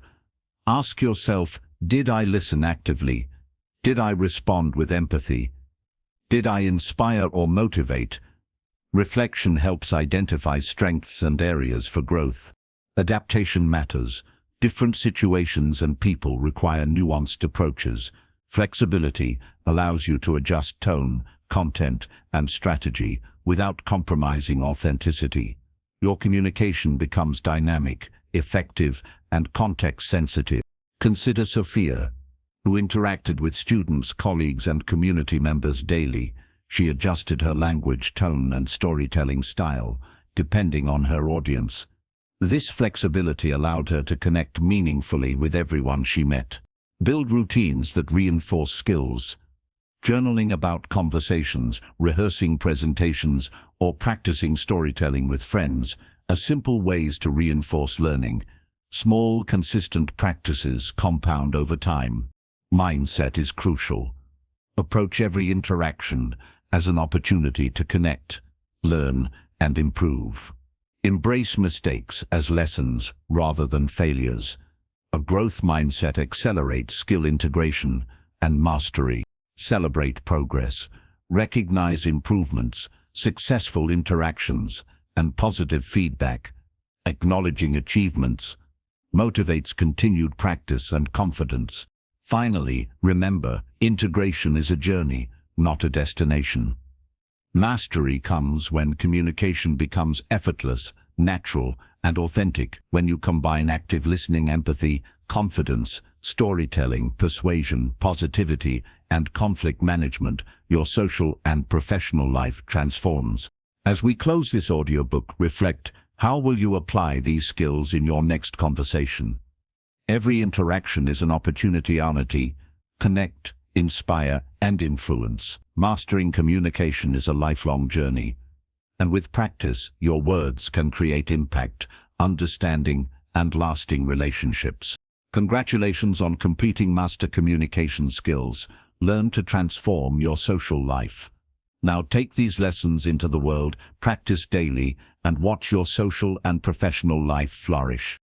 Ask yourself, did I listen actively? Did I respond with empathy? Did I inspire or motivate? Reflection helps identify strengths and areas for growth. Adaptation matters. Different situations and people require nuanced approaches. Flexibility allows you to adjust tone, content, and strategy without compromising authenticity. Your communication becomes dynamic, effective, and context-sensitive. Consider Sophia, who interacted with students, colleagues, and community members daily. She adjusted her language, tone, and storytelling style, depending on her audience. This flexibility allowed her to connect meaningfully with everyone she met. Build routines that reinforce skills. Journaling about conversations, rehearsing presentations, or practicing storytelling with friends are simple ways to reinforce learning. Small, consistent practices compound over time. Mindset is crucial. Approach every interaction as an opportunity to connect, learn, and improve. Embrace mistakes as lessons rather than failures. A growth mindset accelerates skill integration and mastery. Celebrate progress. Recognize improvements, successful interactions, and positive feedback. Acknowledging achievements motivates continued practice and confidence. Finally, remember, integration is a journey, not a destination. Mastery comes when communication becomes effortless, natural, and authentic. When you combine active listening, empathy, confidence, storytelling, persuasion, positivity, and conflict management, your social and professional life transforms. As we close this audiobook, reflect, how will you apply these skills in your next conversation? Every interaction is an opportunity to connect, inspire, and influence. Mastering communication is a lifelong journey, and with practice, your words can create impact, understanding, and lasting relationships. Congratulations on completing master communication skills. Learn to transform your social life. Now take these lessons into the world, practice daily, and watch your social and professional life flourish.